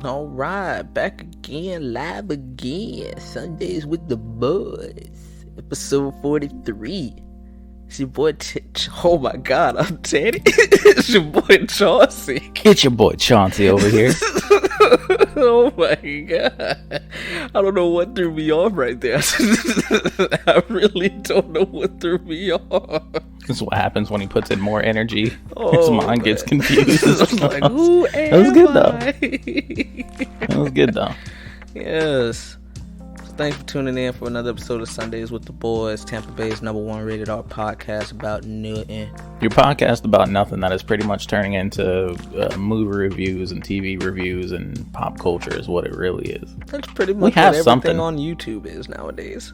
All right, back again, live again. Sundays with the boys, episode 43. It's your boy. Oh my God, I'm Teddy. It's your boy Chauncey. It's your boy Chauncey over here. Oh my God, I don't know what threw me off right there. I really don't know what threw me off. This is what happens when he puts in more energy. His mind gets confused. Like, who am That was good though. I? That was good though. Yes. So thanks for tuning in for another episode of Sundays with the Boys, Tampa Bay's #1 rated R podcast about nothing. Your podcast about nothing that is pretty much turning into movie reviews and TV reviews and pop culture is what it really is. That's pretty much have what everything something on YouTube is nowadays.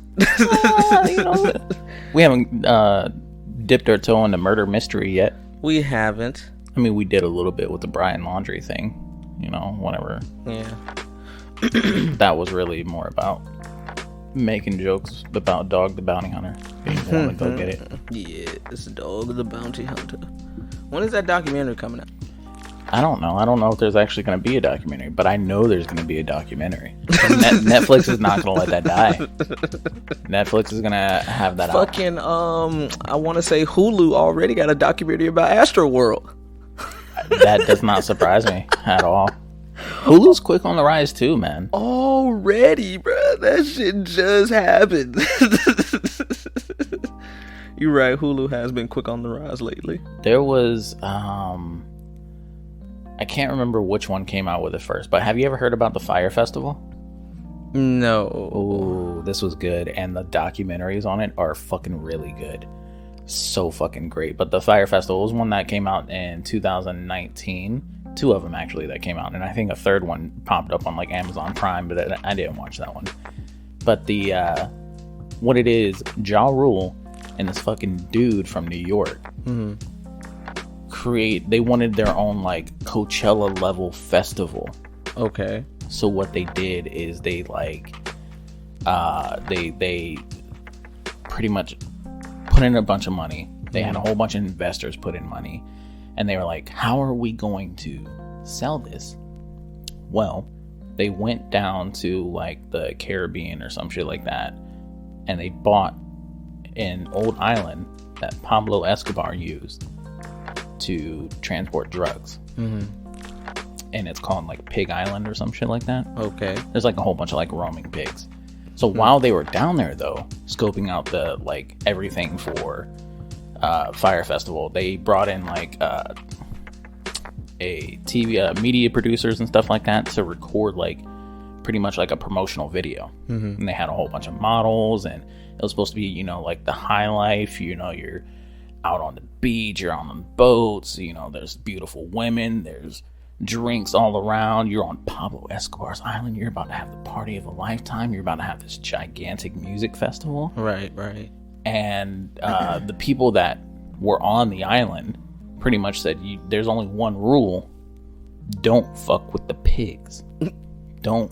We haven't dipped our toe into murder mystery yet. We haven't. I mean, we did a little bit with the Brian Laundrie thing. You know, whatever. Yeah. That was really more about making jokes about Dog the Bounty Hunter being the one to go get it. Yeah, it's Dog the Bounty Hunter. When is that documentary coming out? I don't know. I don't know if there's actually going to be a documentary, but I know there's going to be a documentary. Netflix is not going to let that die. Netflix is going to have that out. Fucking, I want to say Hulu already got a documentary about Astroworld. That does not surprise me at all. Hulu's quick on the rise too, man. Already, bro. That shit just happened. You're right. Hulu has been quick on the rise lately. There was, I can't remember which one came out with it first, but have you ever heard about the Fyre Festival? No. Oh, this was good, and the documentaries on it are fucking really good. So fucking great. But the Fyre Festival was one that came out in 2019. Two of them actually that came out, and I think a third one popped up on like Amazon Prime, but I didn't watch that one. But the what it is, Ja Rule and this fucking dude from New York they wanted their own like Coachella level festival. Okay. So what they did is they like they pretty much put in a bunch of money. They had a whole bunch of investors put in money, and they were like, how are we going to sell this? Well, they went down to like the Caribbean or some shit like that, and they bought an old island that Pablo Escobar used to transport drugs. And it's called like Pig Island or some shit like that. Okay. There's like a whole bunch of like roaming pigs. So while they were down there though, scoping out the like everything for Fyre Festival, they brought in like a TV media producers and stuff like that to record like pretty much like a promotional video. And they had a whole bunch of models, and it was supposed to be, you know, like the high life. You know, you're out on the beach, you're on the boats, you know, there's beautiful women, there's drinks all around, you're on Pablo Escobar's island, you're about to have the party of a lifetime, you're about to have this gigantic music festival. Right. And the people that were on the island pretty much said, there's only one rule: don't fuck with the pigs. Don't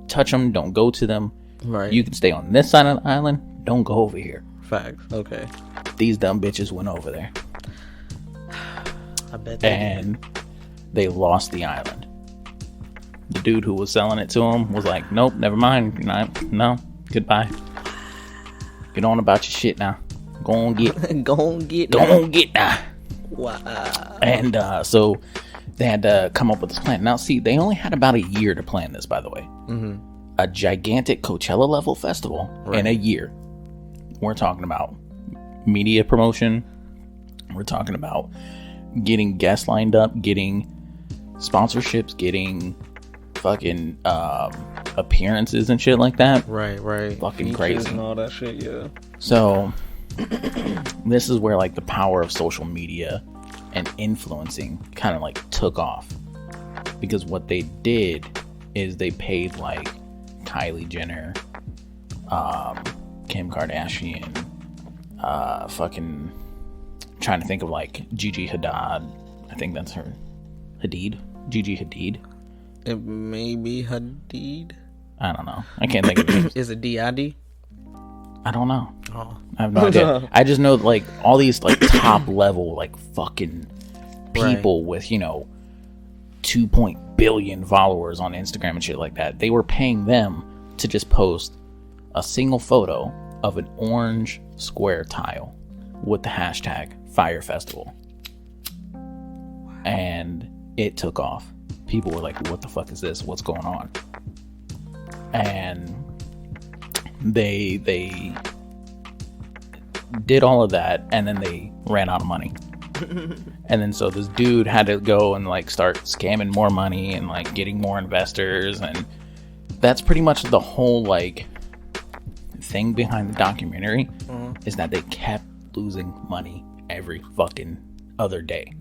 touch them, don't go to them. Right. You can stay on this side of the island, don't go over here. Facts. Okay. These dumb bitches went over there. I bet they and they lost the island. The dude who was selling it to them was like, nope, never mind. No, goodbye. Get on about your shit now. Go on get now. Wow. And so they had to come up with this plan. Now, see, they only had about a year to plan this, by the way. A gigantic Coachella level festival in a year. We're talking about media promotion. We're talking about getting guests lined up, getting sponsorships, getting fucking appearances and shit like that. Right. Fucking Features crazy. and all that shit, yeah. So this is where like the power of social media and influencing kind of like took off, because what they did is they paid like Kylie Jenner, Kim Kardashian, fucking trying to think of like Gigi Hadid. I think that's her. Gigi Hadid. It may be Hadid. I don't know. I can't think of it. Is it D-I-D? I don't know. Oh. I have no idea. I just know like all these like top level like fucking people with, you know, 2.2 billion followers on Instagram and shit like that. They were paying them to just post a single photo of an orange square tile with the hashtag Fyre Festival. And it took off. People were like, what the fuck is this? What's going on? And they did all of that, and then they ran out of money. And then so this dude had to go and like start scamming more money and like getting more investors, and that's pretty much the whole like thing behind the documentary. Is that they kept losing money every fucking other day,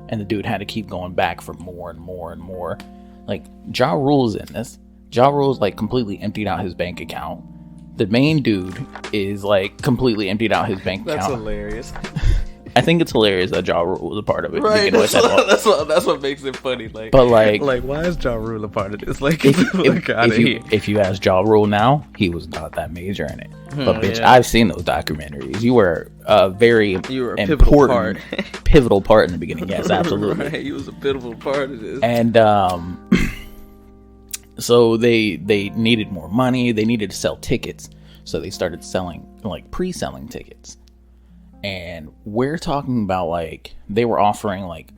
and the dude had to keep going back for more and more and more. Like, Ja Rule's in this. Ja Rule's like completely emptied out his bank account. The main dude is like completely emptied out his bank account. That's hilarious. I think it's hilarious that Ja Rule was a part of it. Right, that's what makes it funny. Like, but like why is Ja Rule a part of this? Like, if you ask Ja Rule now, he was not that major in it. But bitch, yeah. I've seen those documentaries. You were a very important pivotal part in the beginning. Yes, absolutely. Right, he was a pivotal part of this. And so they needed more money. They needed to sell tickets, so they started selling like pre-selling tickets. And we're talking about like they were offering like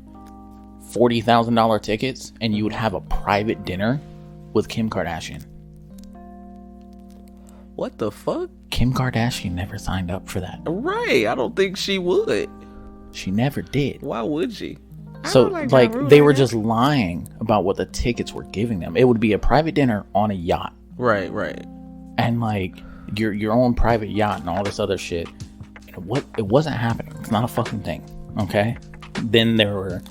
$40,000 tickets, and you would have a private dinner with Kim Kardashian. What the fuck? Kim Kardashian never signed up for that. Right, I don't think she would. She never did. Why would she? So like they were just lying about what the tickets were giving them. It would be a private dinner on a yacht. Right. And like your own private yacht and all this other shit. What, it wasn't happening. It's not a fucking thing. Okay. Then there were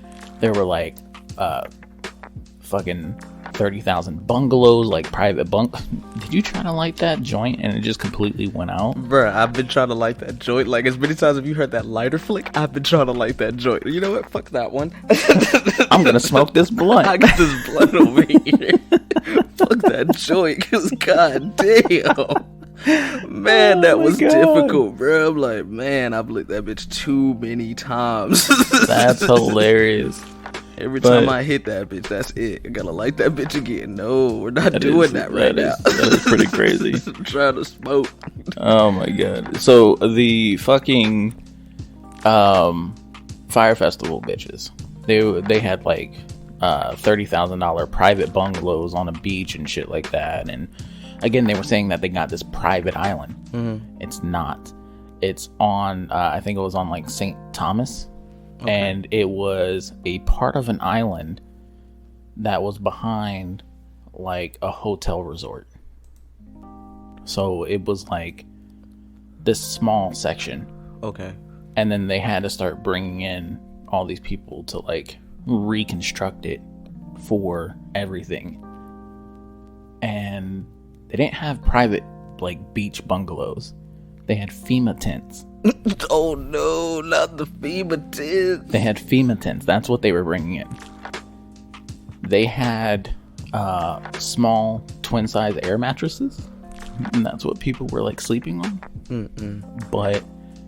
like fucking 30,000 bungalows, like private bunk. Did you try to light that joint and it just completely went out? Bruh, I've been trying to light that joint. Like, as many times have you heard that lighter flick? I've been trying to light that joint. You know what? Fuck that one. I'm gonna smoke this blunt. I got this blunt over here. Fuck that joint, because goddamn. Man, that was difficult, bro. I'm like, man, I've lit that bitch too many times. That's hilarious. Every time I hit that bitch, that's it. I gotta light that bitch again. No, we're not doing that right now. That is pretty crazy. I'm trying to smoke. Oh my god. So the fucking Fyre Festival bitches, they had like $30,000 private bungalows on a beach and shit like that. And again, they were saying that they got this private island. Mm-hmm. It's not. It's on, I think it was on like St. Thomas. Okay. And it was a part of an island that was behind like a hotel resort. So it was like this small section. Okay. And then they had to start bringing in all these people to like reconstruct it for everything. And they didn't have private like beach bungalows. They had FEMA tents. Oh no, not the FEMA tents. They had FEMA tents. That's what they were bringing in. They had small twin-size air mattresses. And that's what people were like sleeping on. Mm-mm. But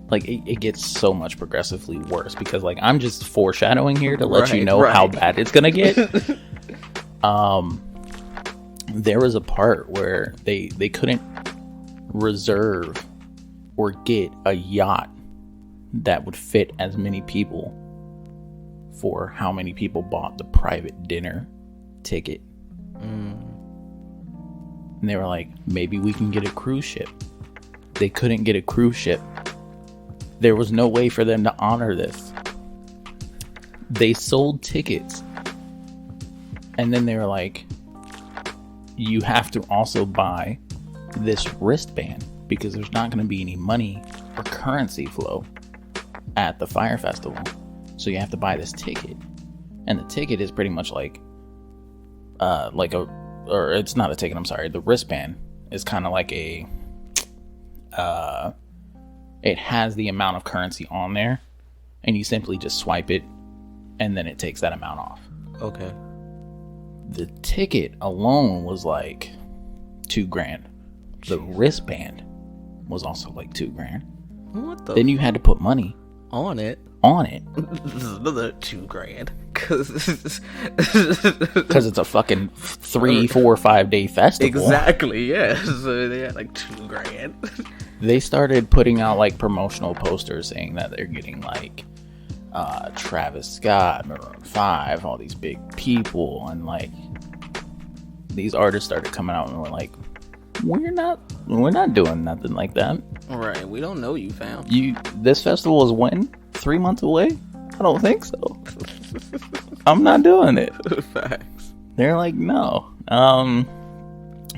like it gets so much progressively worse, because like I'm just foreshadowing here to let you know how bad it's gonna get. There was a part where they couldn't reserve or get a yacht that would fit as many people for how many people bought the private dinner ticket. And they were like, maybe we can get a cruise ship. They couldn't get a cruise ship. There was no way for them to honor this. They sold tickets, and then they were like, you have to also buy this wristband, because there's not going to be any money or currency flow at the Fyre Festival. So you have to buy this ticket. And the ticket is pretty much like or it's not a ticket, I'm sorry. The wristband is kind of like it has the amount of currency on there, and you simply just swipe it, and then it takes that amount off. Okay. The ticket alone was like $2,000. The wristband was also like $2,000. What the? Then you had to put money on it. This is another $2,000. Because it's a fucking 3, 4, 5 day festival. Exactly, yeah. So they had like $2,000. They started putting out like promotional posters saying that they're getting like Travis Scott, Maroon 5, all these big people, and like these artists started coming out and were like, we're not doing nothing like that. Right, we don't know you, fam. This festival is when? 3 months away? I don't think so. I'm not doing it. Facts. They're like, no.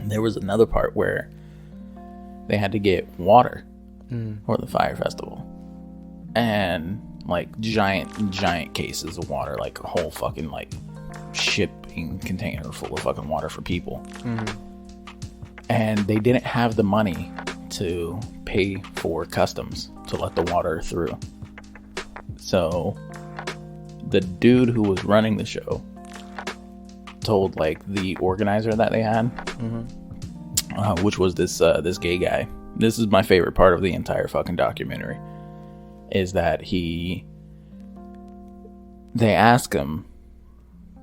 There was another part where they had to get water for the Fyre festival, and like giant cases of water, like a whole fucking like shipping container full of fucking water for people. And they didn't have the money to pay for customs to let the water through. So the dude who was running the show told like the organizer that they had, which was this gay guy. This is my favorite part of the entire fucking documentary, is that they ask him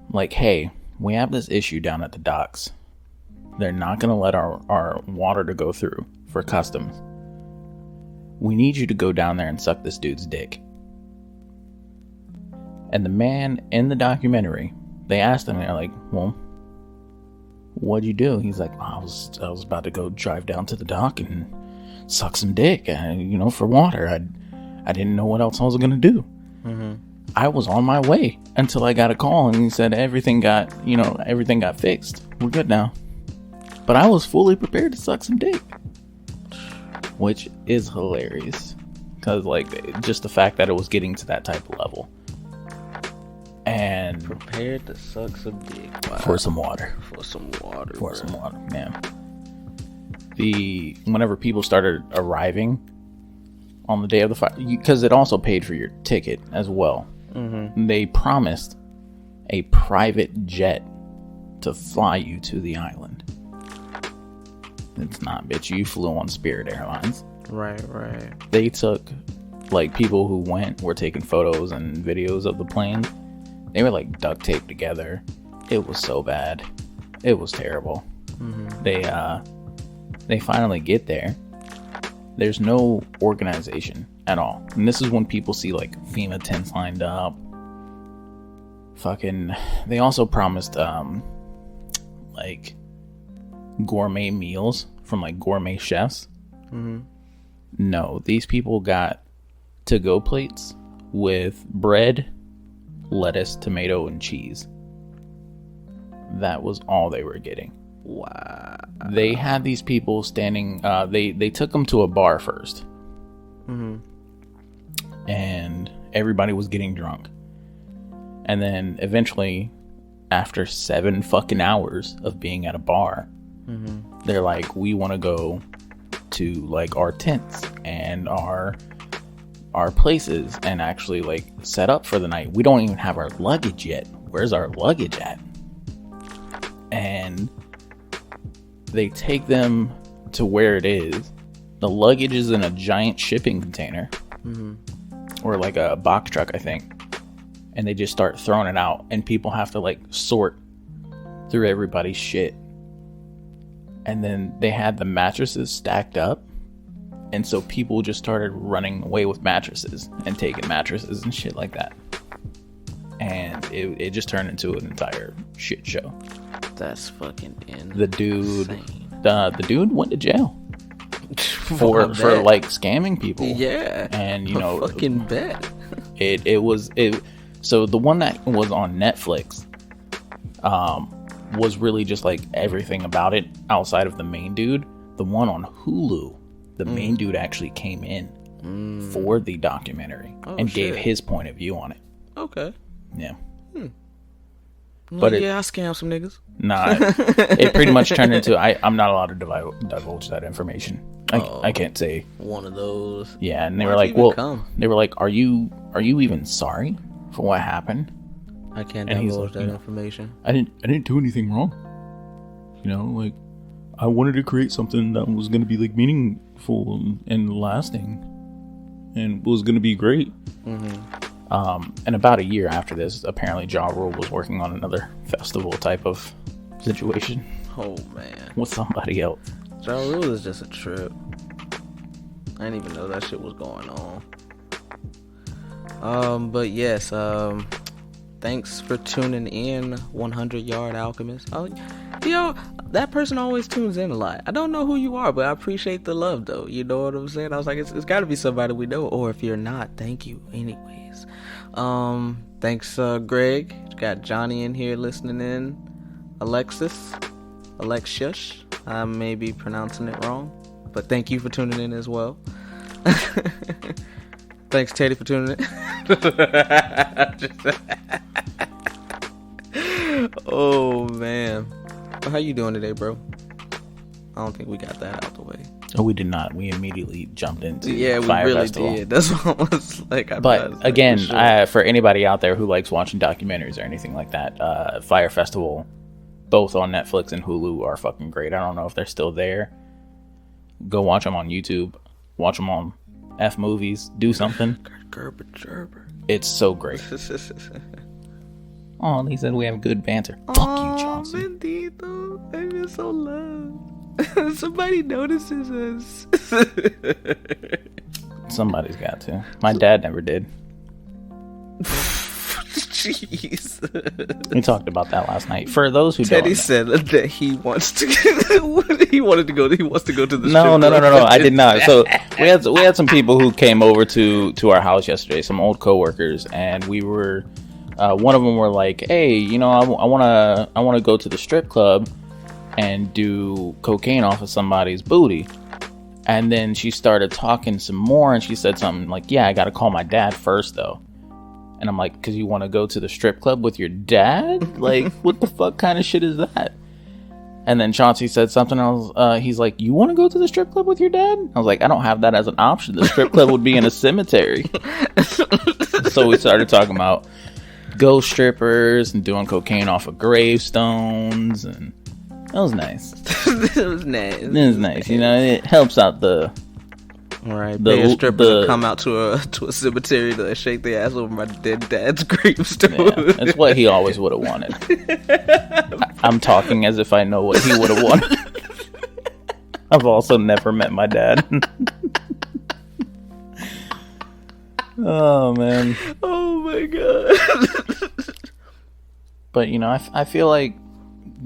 like, hey, we have this issue down at the docks. They're not going to let our water to go through for customs. We need you to go down there and suck this dude's dick. And the man in the documentary, they asked him, they're like, well, what'd you do? He's like, I was about to go drive down to the dock and suck some dick, for water. I didn't know what else I was going to do. I was on my way until I got a call and he said everything got fixed. We're good now. But I was fully prepared to suck some dick, which is hilarious, because like just the fact that it was getting to that type of level. And prepared to suck some dick. Wow. For some water, man. Whenever people started arriving on the day of the fire, because it also paid for your ticket as well. They promised a private jet to fly you to the island. It's not, bitch. You flew on Spirit Airlines. Right. They took, like, people who were taking photos and videos of the plane. They were, like, duct taped together. It was so bad. It was terrible. They finally get there. There's no organization at all. And this is when people see, like, FEMA tents lined up. They also promised, like, gourmet meals from like gourmet chefs. No, these people got to-go plates with bread, lettuce, tomato, and cheese. That was all they were getting. Wow. They had these people standing, they took them to a bar first. And everybody was getting drunk. And then eventually, after 7 fucking hours of being at a bar, they're like, we want to go to like our tents and our places and actually like set up for the night. We don't even have our luggage yet. Where's our luggage at? And they take them to where it is. The luggage is in a giant shipping container, or like a box truck, I think. And they just start throwing it out, and people have to like sort through everybody's shit. And then they had the mattresses stacked up, and so people just started running away with mattresses and taking mattresses and shit like that. And it just turned into an entire shit show. That's fucking insane. The dude went to jail for like scamming people. Yeah. And fucking bet. So the one that was on Netflix was really just like everything about it outside of the main dude. The one on Hulu, the main dude actually came in for the documentary and gave his point of view on it. Okay. Yeah. But I scam some niggas. Nah, it pretty much turned into I'm not allowed to divulge that information. I can't say one of those. Yeah, and they were like, they were like, are you even sorry for what happened? I can't divulge that information. I didn't do anything wrong. Like I wanted to create something that was going to be like meaningful and lasting, and was going to be great. And about a year after this, apparently Ja Rule was working on another festival type of situation. Oh man, with somebody else. Ja Rule is just a trip. I didn't even know that shit was going on. But yes, thanks for tuning in, 100 Yard Alchemist. Oh, yo, that person always tunes in a lot. I don't know who you are, but I appreciate the love, though. You know what I'm saying? I was like, it's got to be somebody we know, or if you're not, thank you anyways. Thanks, Greg. Got Johnny in here listening in. Alexius. I may be pronouncing it wrong, but thank you for tuning in as well. Thanks, Teddy, for tuning in. Oh man, how you doing today, bro? I don't think we got that out the way. Oh, we did not. We immediately jumped into we Fyre really Festival. did. That's what I was like. But again, for anybody out there who likes watching documentaries or anything like that, Fyre Festival, both on Netflix and Hulu, are fucking great. I don't know if they're still there. Go watch them on YouTube. Watch them on F Movies. Do something. It's so great. Oh, he said we have good banter. Fuck you, Chauncey. Bendito. I feel so loved. Somebody notices us. Somebody's got to. My dad never did. Jeez. We talked about that last night. For those who Teddy don't know. said that he wants to. He wants to go to the. No. I did not. So we had some people who came over to our house yesterday. Some old coworkers, and we were. One of them were like, "Hey, you know, I wanna go to the strip club and do cocaine off of somebody's booty." And then she started talking some more, and she said something like, "Yeah, I gotta call my dad first, though." And I'm like, "Cause you want to go to the strip club with your dad? Like, what the fuck kind of shit is that?" And then Chauncey said something else. He's like, "You want to go to the strip club with your dad?" I was like, "I don't have that as an option. The strip club would be in a cemetery." So we started talking about ghost strippers and doing cocaine off of gravestones, and that was nice. It was nice. You know, it helps out the pay a stripper to come out to a cemetery to shake their ass over my dead dad's gravestone. Yeah, that's what he always would have wanted. I'm talking as if I know what he would have wanted. I've also never met my dad. Oh man. Oh my god. But you know, I feel like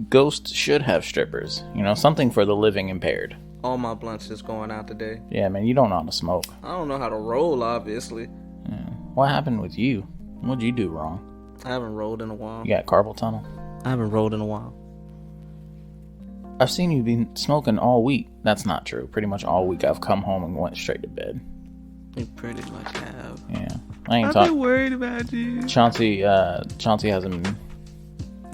ghosts should have strippers. You know, something for the living impaired. All my blunts is going out today. Yeah, man, you don't know how to smoke. I don't know how to roll, obviously. Yeah. What happened with you? What'd you do wrong? I haven't rolled in a while. You got carpal tunnel? I haven't rolled in a while. I've seen you been smoking all week. That's not true. Pretty much all week I've come home and went straight to bed. You pretty much have. Yeah. I ain't I've been worried about you. Chauncey hasn't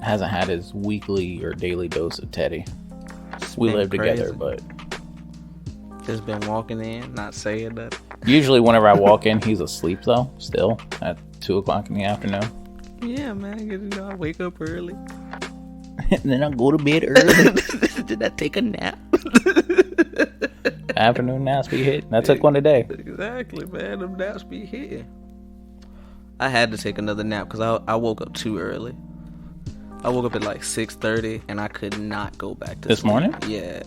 had his weekly or daily dose of Teddy. We live together, but just been walking in, not saying that. Usually whenever I walk in, he's asleep though, still at 2:00 in the afternoon. Yeah, man, I wake up early. And then I go to bed early. Did I take a nap? Afternoon naps be hitting. I took one today. Exactly, man. Them naps be hitting. I had to take another nap because I woke up too early. I woke up at like 6:30 and I could not go back to sleep. This morning? Yeah.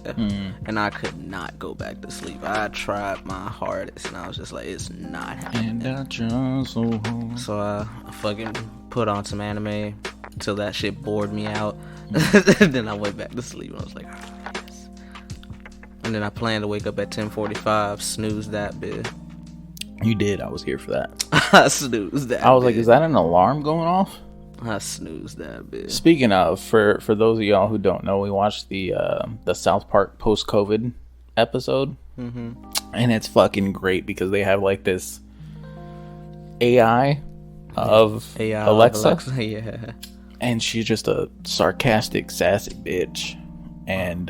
And I could not go back to sleep. I tried my hardest and I was just like, it's not happening. And I just so I fucking put on some anime until that shit bored me out. Then I went back to sleep and I was like, oh, yes. And then I planned to wake up at 10:45, snooze that bit. You did. I was here for that. I snoozed that I was bit. like, is that an alarm going off? I snoozed that bit. Speaking of, for those of y'all who don't know, we watched the South Park post-COVID episode. Mm-hmm. And it's fucking great because they have like this AI of Alexa. Yeah. And she's just a sarcastic, sassy bitch. And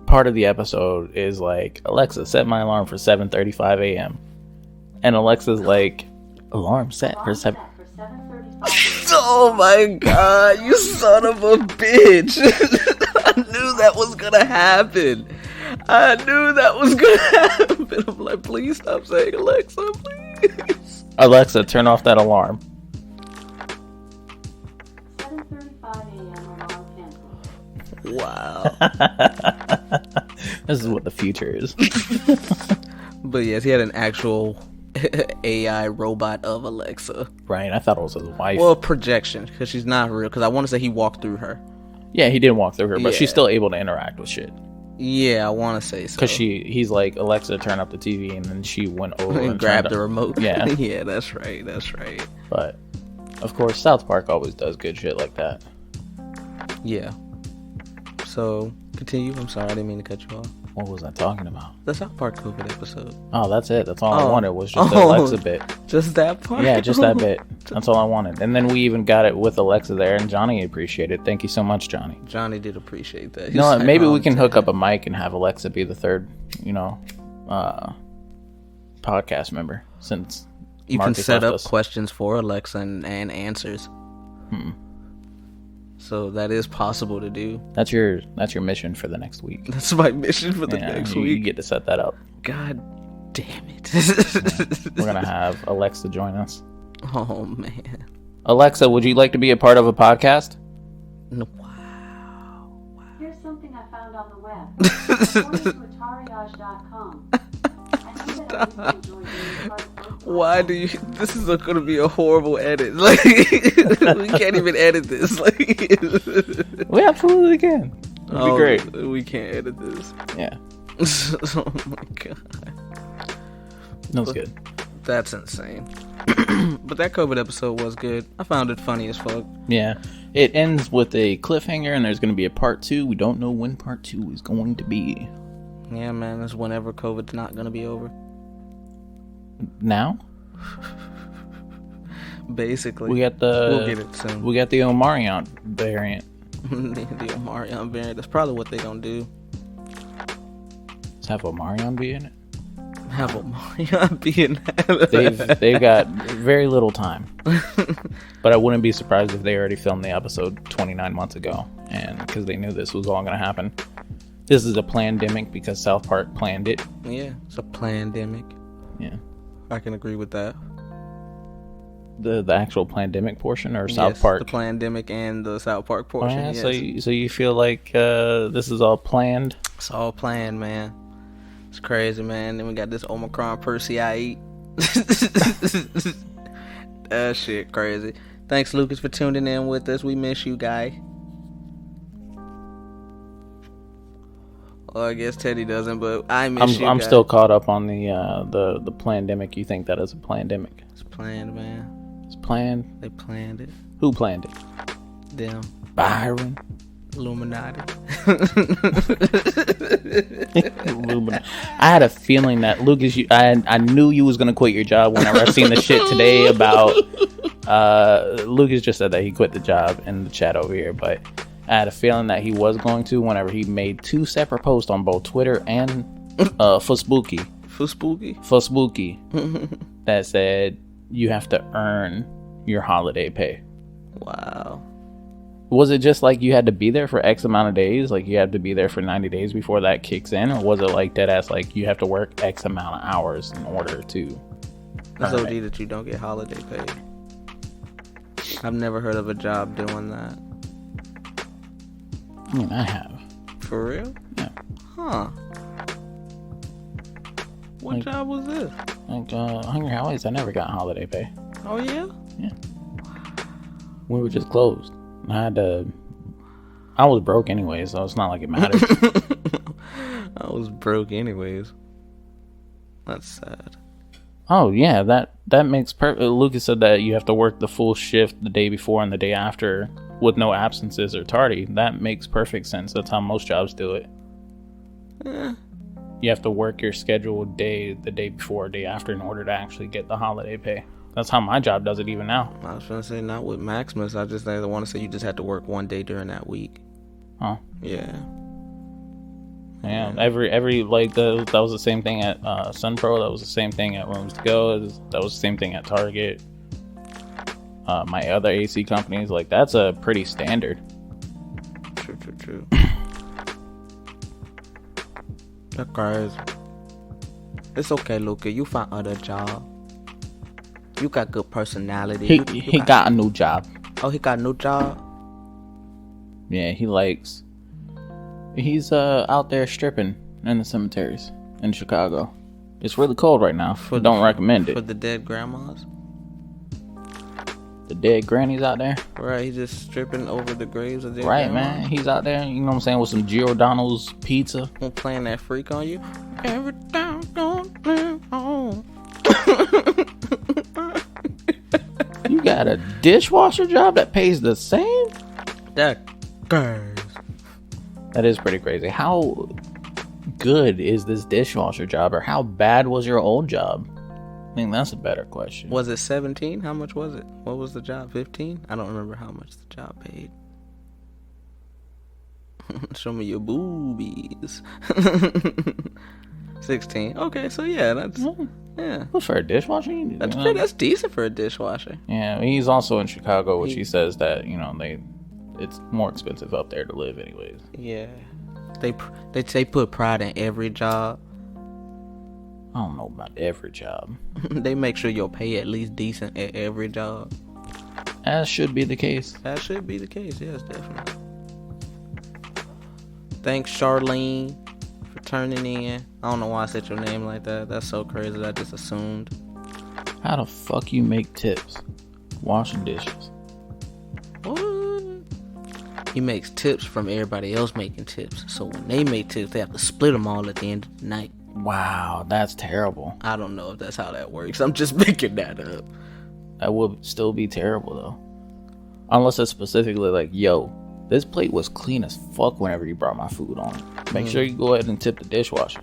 part of the episode is like, Alexa, set my alarm for 7:35 a.m. And Alexa's like, alarm set for 7:35. Oh my god, you son of a bitch. I knew that was gonna happen. I'm like, please stop saying Alexa, please. Alexa, turn off that alarm. 7:35 a.m. alarm canceled. Wow. This is what the future is. But yes, he had an actual AI robot of Alexa. Right, I thought it was his wife. Well, projection, because she's not real. Because I want to say he walked through her. Yeah, he didn't walk through her, but Yeah. she's still able to interact with shit. Yeah, I want to say so. Because he's like, Alexa, turn up the TV, and then she went over and and grabbed tried the remote. Yeah. Yeah, that's right. But, of course, South Park always does good shit like that. Yeah. So, continue. I'm sorry, I didn't mean to cut you off. What was I talking about? The South Park COVID episode. Oh, that's it. That's all I Oh. wanted was just the Alexa bit. Just that part? Yeah, just that bit. That's all I wanted. And then we even got it with Alexa there, and Johnny appreciated it. Thank you so much, Johnny. Johnny did appreciate that. You know what? Maybe we can hook up a mic and have Alexa be the third, podcast member, since You can Marcus set left up us. questions for Alexa and answers. So that is possible to do. That's your mission for the next week. That's my mission for the Yeah, next you week. get to set that up. God damn it. We're gonna have Alexa join us. Oh, man. Alexa, would you like to be a part of a podcast? No, Here's something I found on the web. According to AtariAge.com. I think that I really enjoy being part of both. why do you... This is going to be a horrible edit. Like, we can't even edit this. Like, We absolutely can. It'd be great. We can't edit this. Yeah, Oh, my God. that was good. That's insane. But that COVID episode was good. I found it funny as fuck. Yeah, it ends with a cliffhanger, and there's going to be a part 2. We don't know when part 2 is going to be. Yeah, man, that's whenever COVID's not gonna be over. Now Basically, we got we'll get it soon. We got the Omarion variant. the Omarion variant. That's probably what they gonna do. Let's have Omarion be in it. Have Omarion be in that. They've got very little time, but I wouldn't be surprised if they already filmed the episode 29 months ago, and because they knew this was all going to happen. This is a plandemic because South Park planned it. Yeah, it's a plandemic. Yeah, I can agree with that. the actual plandemic portion, or Yes, South Park. the plandemic and the South Park Oh, portion. yeah, Yes. so you feel like this is all planned? It's all planned, man. It's crazy, man. Then we got this Omicron Percy I eat. That shit crazy. Thanks, Lucas, for tuning in with us. We miss you, guy. Well, I guess Teddy doesn't, but I miss you. I'm guy. still caught up on the plandemic. You think that is a plandemic? It's planned, man. It's planned. They planned it. Who planned it? Them. Byron. Illuminati. Illuminati. I had a feeling that Lucas, I knew you was gonna quit your job whenever I seen the shit today about. Lucas just said that he quit the job in the chat over here, but I had a feeling that he was going to whenever he made 2 separate posts on both Twitter and Facebooky. Fuspooky. That said you have to earn your holiday pay. Wow. Was it just like you had to be there for X amount of days? Like you had to be there for 90 days before that kicks in? Or was it like dead ass like you have to work X amount of hours in order to That's earn OD it? that you don't get holiday pay. I've never heard of a job doing that. I mean, I have. For real? Yeah. Huh. What Like- job was this? Like Hungry Howie's, I never got holiday pay. Oh, yeah? We were just closed. I was broke anyway, so it's not like it mattered. I was broke anyways. That's sad. Oh yeah, that makes perfect. Lucas said that you have to work the full shift the day before and the day after with no absences or tardy. That makes perfect sense. That's how most jobs do it. Eh, You have to work your scheduled day the day before or day after in order to actually get the holiday pay. That's how my job does it even now. I was gonna say not with Maximus. I want to say you just had to work one day during that week. Huh? Yeah. Yeah. Every like that was the same thing at Sunpro. That was the same thing at Rooms to Go. That was the same thing at Target. My other AC companies, like that's a pretty standard. True. That's crazy. It's okay, Luca. You find other job. You got good personality. He got a new job. Oh, he got a new job? Yeah, he's out there stripping in the cemeteries in Chicago. It's really cold right now. Don't recommend it. For the dead grandmas? The dead grannies out there? Right, he's just stripping over the graves of dead Right, grandmas. man. He's out there, you know what I'm saying, with some Giordano's pizza. Playing that freak on you. Every time gonna play home. You got a dishwasher job that pays the same? That guys. That is pretty crazy. How good is this dishwasher job, or how bad was your old job? I think that's a better question. Was it 17? How much was it? What was the job? 15? I don't remember how much the job paid. Show me your boobies. 16. Okay, so yeah, that's yeah. Well, for a dishwasher, That's decent for a dishwasher. Yeah, he's also in Chicago, which he says that it's more expensive up there to live, anyways. Yeah, they put pride in every job. I don't know about every job. They make sure your pay at least decent at every job. As should be the case. That should be the case. Yes, definitely. Thanks, Charlene, for turning in. I don't know why I said your name like that. That's so crazy. I just assumed. How the fuck you make tips? Washing dishes. What? He makes tips from everybody else making tips. So when they make tips, they have to split them all at the end of the night. Wow, that's terrible. I don't know if that's how that works. I'm just making that up. That would still be terrible, though. Unless it's specifically like, yo, this plate was clean as fuck whenever you brought my food on. Make sure you go ahead and tip the dishwasher.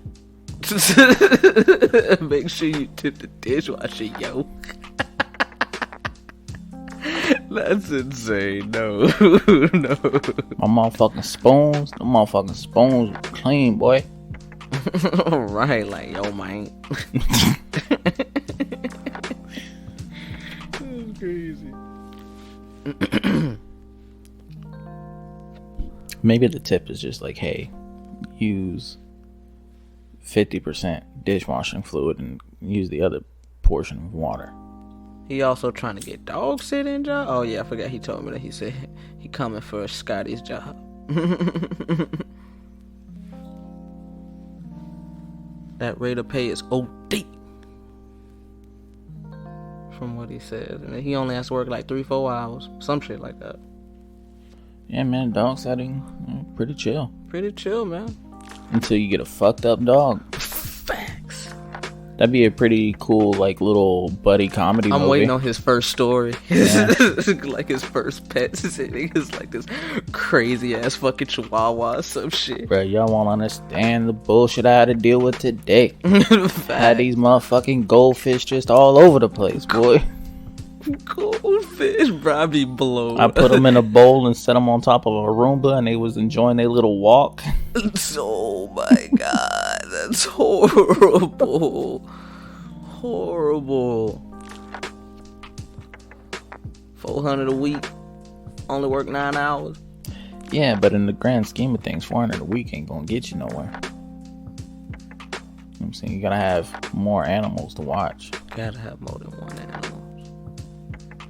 Make sure you tip the dishwasher, yo. That's insane. No. No. My motherfucking spoons, the motherfucking spoons were clean, boy. Right, like, yo, man. That's crazy. Maybe the tip is just like, hey, use 50% dishwashing fluid and use the other portion of water. He also trying to get dog sitting job. Oh yeah, I forgot he told me that. He said he coming for Scotty's job. That rate of pay is OD. From what he said. And he only has to work like 3-4 hours. Some shit like that. Yeah, man, dog setting, pretty chill. Pretty chill, man. Until you get a fucked up dog. Facts. That'd be a pretty cool, like, little buddy comedy movie. I'm waiting on his first story. Yeah. Like his first pet. It's like this crazy ass fucking chihuahua or some shit. Bro, y'all won't understand the bullshit I had to deal with today. Had these motherfucking goldfish just all over the place, boy. Goldfish, bro, I be blown. I put them in a bowl and set them on top of a Roomba, and they was enjoying their little walk. Oh my god, that's horrible. Horrible. $400 a week. Only work 9 hours. Yeah, but in the grand scheme of things, $400 a week ain't gonna get you nowhere. You know what I'm saying? You gotta have more animals to watch. Gotta have more than one animal.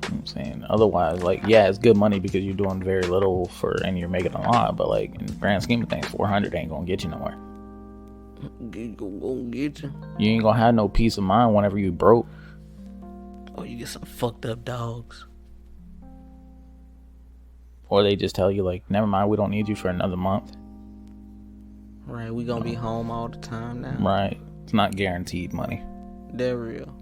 You know what I'm saying? Otherwise, like, yeah, it's good money because you're doing very little and you're making a lot, but like in the grand scheme of things, 400 ain't gonna get you nowhere. Gonna get you. You ain't gonna have no peace of mind whenever you broke. Or you get some fucked up dogs. Or they just tell you, like, never mind, we don't need you for another month. Right, we gonna be home all the time now. Right. It's not guaranteed money. They're real.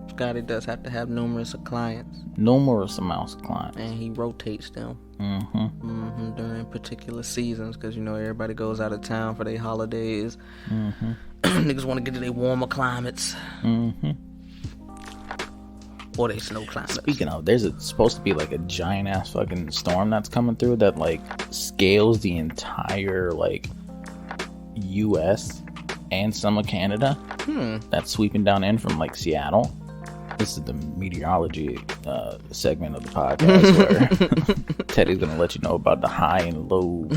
Scotty does have to have numerous clients. Numerous amounts of clients. And he rotates them. During particular seasons, because you know everybody goes out of town for their holidays. Niggas want to get to their warmer climates. Or they snow climates. Speaking of, there's supposed to be like a giant ass fucking storm that's coming through that like scales the entire like US and some of Canada. That's sweeping down in from like Seattle. This is the meteorology segment of the podcast where Teddy's gonna let you know about the high and low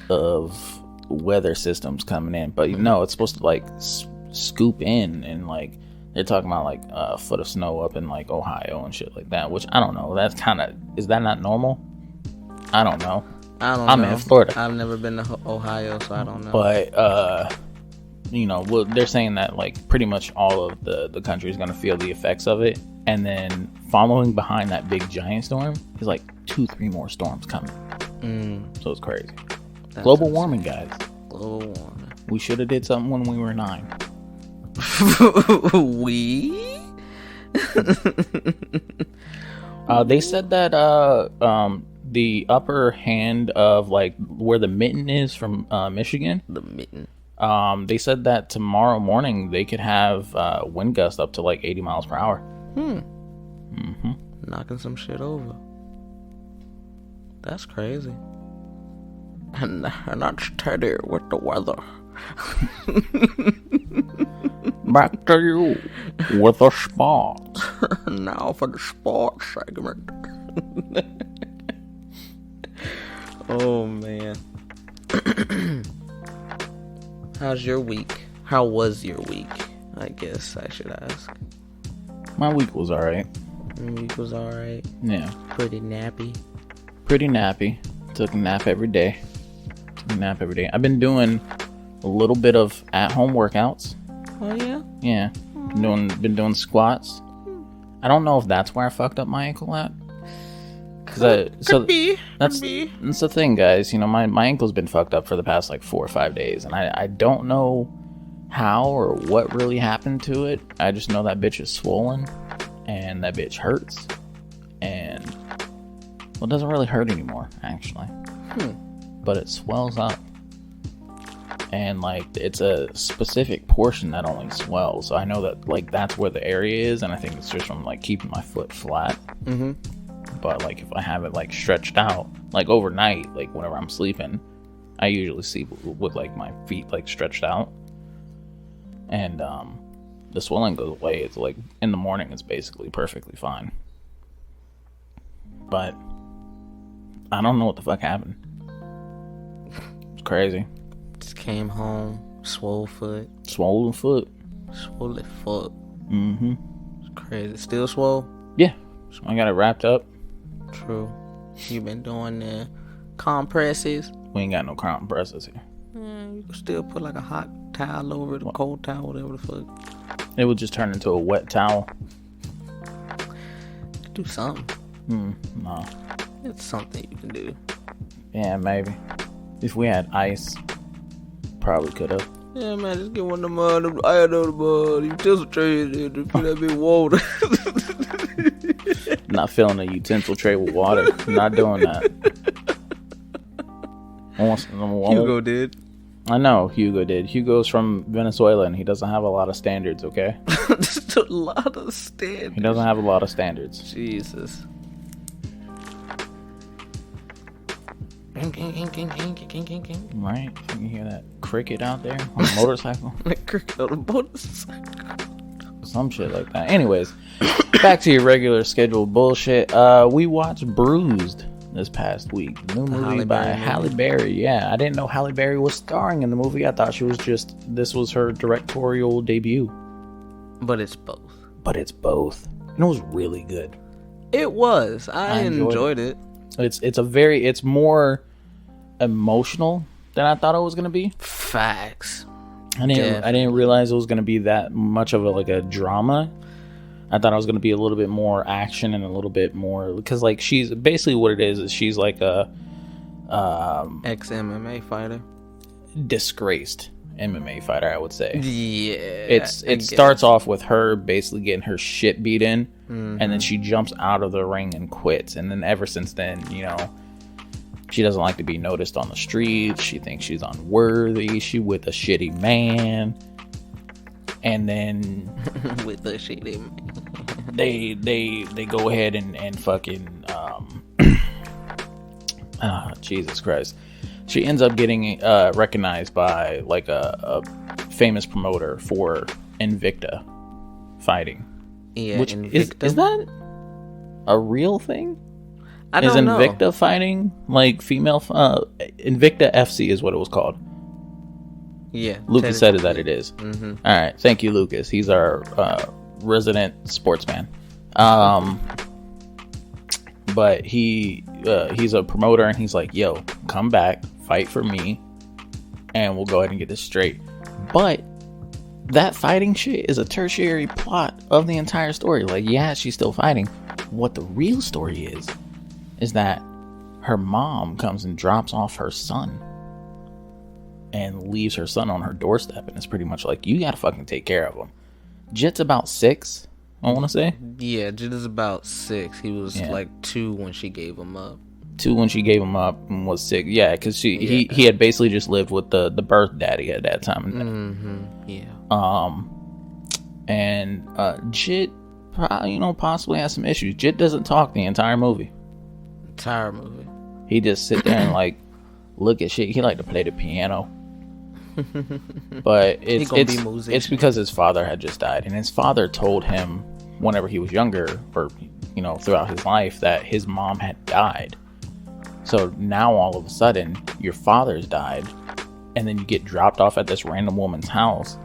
of weather systems coming in. But you know, it's supposed to like scoop in, and like They're talking about like a foot of snow up in like Ohio and shit like that, which I don't know. That's kind of, is that not normal? I don't know. I'm in Florida. I've never been to Ohio, so I don't know. But you know, well, they're saying that like pretty much all of the country is going to feel the effects of it, and then following behind that big giant storm is like 2-3 more storms coming. So it's crazy. Global warming, guys. Global warming. We should have did something when we were 9. They said that the upper hand of like where the mitten is from Michigan. The mitten. They said that tomorrow morning they could have wind gusts up to like 80 miles per hour. Knocking some shit over. That's crazy. And that's Teddy with the weather. Back to you with the sports. Now for the sports segment. Oh man. How's your week? How was your week? I guess I should ask. My week was alright. Your week was alright. Yeah. Pretty nappy. Pretty nappy. Took a nap every day. I've been doing a little bit of at-home workouts. Oh yeah? Yeah. Been doing squats. I don't know if that's where I fucked up my ankle at. Could be. That's the thing, guys. You know, my ankle's been fucked up for the past like 4 or 5 days, and I don't know how or what really happened to it. I just know that bitch is swollen, and that bitch hurts, and well, it doesn't really hurt anymore, actually. But it swells up, and like it's a specific portion that only swells. So I know that like that's where the area is, and I think it's just from like keeping my foot flat. But like if I have it like stretched out, like overnight, like whenever I'm sleeping, I usually sleep with like my feet like stretched out, and the swelling goes away. It's like in the morning, it's basically perfectly fine. But I don't know what the fuck happened. It's crazy. Just came home, swollen foot. Swollen foot. Swollen foot. It's crazy. Still swole? Yeah. So I got it wrapped up. True. You been doing the compresses? We ain't got no compresses here. You can still put like a hot towel over it, a cold towel, whatever the fuck. It would just turn into a wet towel. Do something. No. It's something you can do. Yeah, maybe. If we had ice, probably could have. Yeah, man, just get one of them, I know the mud, utensil tray in there, just put that bit of water. Not filling a utensil tray with water. Not doing that. Hugo did. I know Hugo did. Hugo's from Venezuela and he doesn't have a lot of standards, okay? Just a lot of standards. He doesn't have a lot of standards. Jesus. Right? You can hear that cricket out there on a motorcycle. Cricket on a motorcycle. Some shit like that. Anyways, back to your regular scheduled bullshit. We watched Bruised this past week. The new movie by Halle Berry. Yeah, I didn't know Halle Berry was starring in the movie. I thought this was her directorial debut. But it's both. And it was really good. It was. I enjoyed it. It's more emotional than I thought it was gonna be. Facts. I didn't realize it was gonna be that much of a drama. I thought it was gonna be a little bit more action and a little bit more, because like she's basically what it is she's like a ex MMA fighter, disgraced MMA fighter, I would say. Yeah. It starts off with her basically getting her shit beat in, and then she jumps out of the ring and quits. And then ever since then, you know, she doesn't like to be noticed on the streets. She thinks she's unworthy. She with a shitty man. And then with the shitty man, they go ahead and fucking Jesus Christ. She ends up getting recognized by like a famous promoter for Invicta fighting. Yeah, which Invicta? Is that a real thing? I don't know. Is Invicta fighting like female? Invicta FC is what it was called. Yeah, Lucas said that it is. Mm-hmm. All right, thank you, Lucas. He's our resident sportsman. But he's a promoter, and he's like, yo, come back, fight for me, and we'll go ahead and get this straight. But that fighting shit is a tertiary plot of the entire story. Like, yeah, she's still fighting. What the real story is that her mom comes and drops off her son and leaves her son on her doorstep, and it's pretty much like, you gotta fucking take care of him. Jit's about 6, I want to say. Yeah, Jit is about 6. He was like 2 when she gave him up. 2 when she gave him up, and was 6. Yeah, because he had basically just lived with the birth daddy at that time. Mm-hmm. Yeah. And Jit, possibly has some issues. Jit doesn't talk the entire movie. He just sit there and like look at shit. He like to play the piano. But it's because his father had just died, and his father told him whenever he was younger, or throughout his life, that his mom had died. So now all of a sudden your father's died, and then you get dropped off at this random woman's house,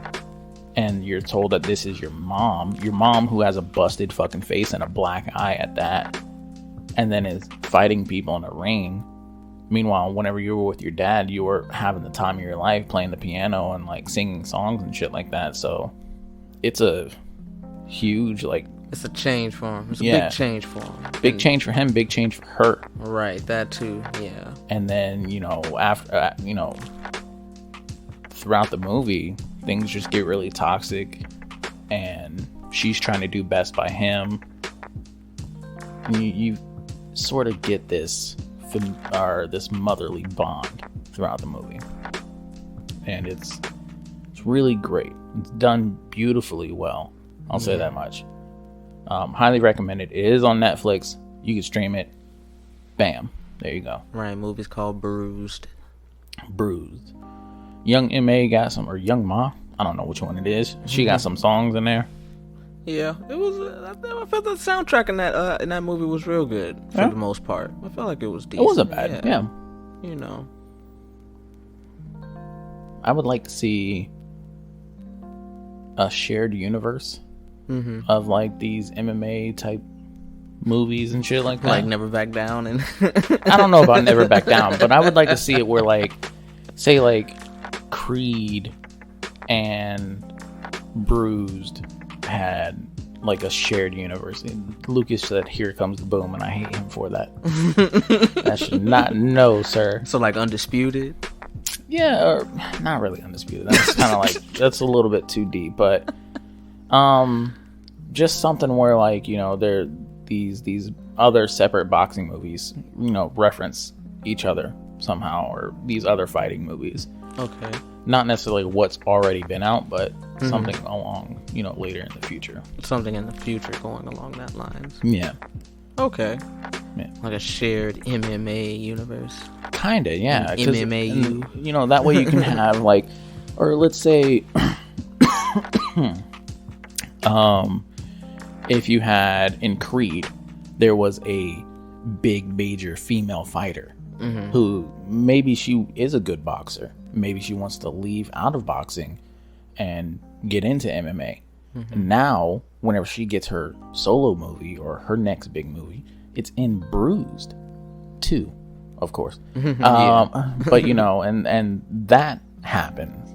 and you're told that this is your mom who has a busted fucking face and a black eye at that, and then is fighting people in a ring. Meanwhile, whenever you were with your dad, you were having the time of your life, playing the piano and like singing songs and shit like that. So it's a huge, like, it's a change for him. It's a big change for him. Big change for him, big change for her. Right, that too, yeah. And then, after, throughout the movie, things just get really toxic, and she's trying to do best by him. And you sort of get this motherly bond throughout the movie, and it's really great. It's done beautifully well. I'll say that much. Highly recommended. It is on Netflix. You can stream it. Bam, there you go. Right, movie's called Bruised. Young Ma got some, or Young Ma, I don't know which one it is. She got some songs in there. Yeah, it was. I felt the soundtrack in that movie was real good for the most part. I felt like it was decent. It wasn't bad. Yeah. I would like to see a shared universe of like these MMA type movies and shit like that. Like Never Back Down, and I don't know about Never Back Down, but I would like to see it where, like, say like Creed and Bruised had like a shared universe. And Lucas said, "Here comes the boom," and I hate him for that. That should not, no, sir. So like Undisputed? Yeah, or not really Undisputed. That's kind of like, that's a little bit too deep, but just something where, like, there these other separate boxing movies, reference each other somehow, or these other fighting movies. Okay. Not necessarily what's already been out, but something along, later in the future. Something in the future going along that lines. Yeah. Okay. Yeah. Like a shared MMA universe. Kinda, yeah. MMAU. That way you can have, like, or let's say, if you had in Creed, there was a big major female fighter who maybe she is a good boxer. Maybe she wants to leave out of boxing and get into MMA. And now, whenever she gets her solo movie or her next big movie, it's in Bruised 2, of course. But, and that happens.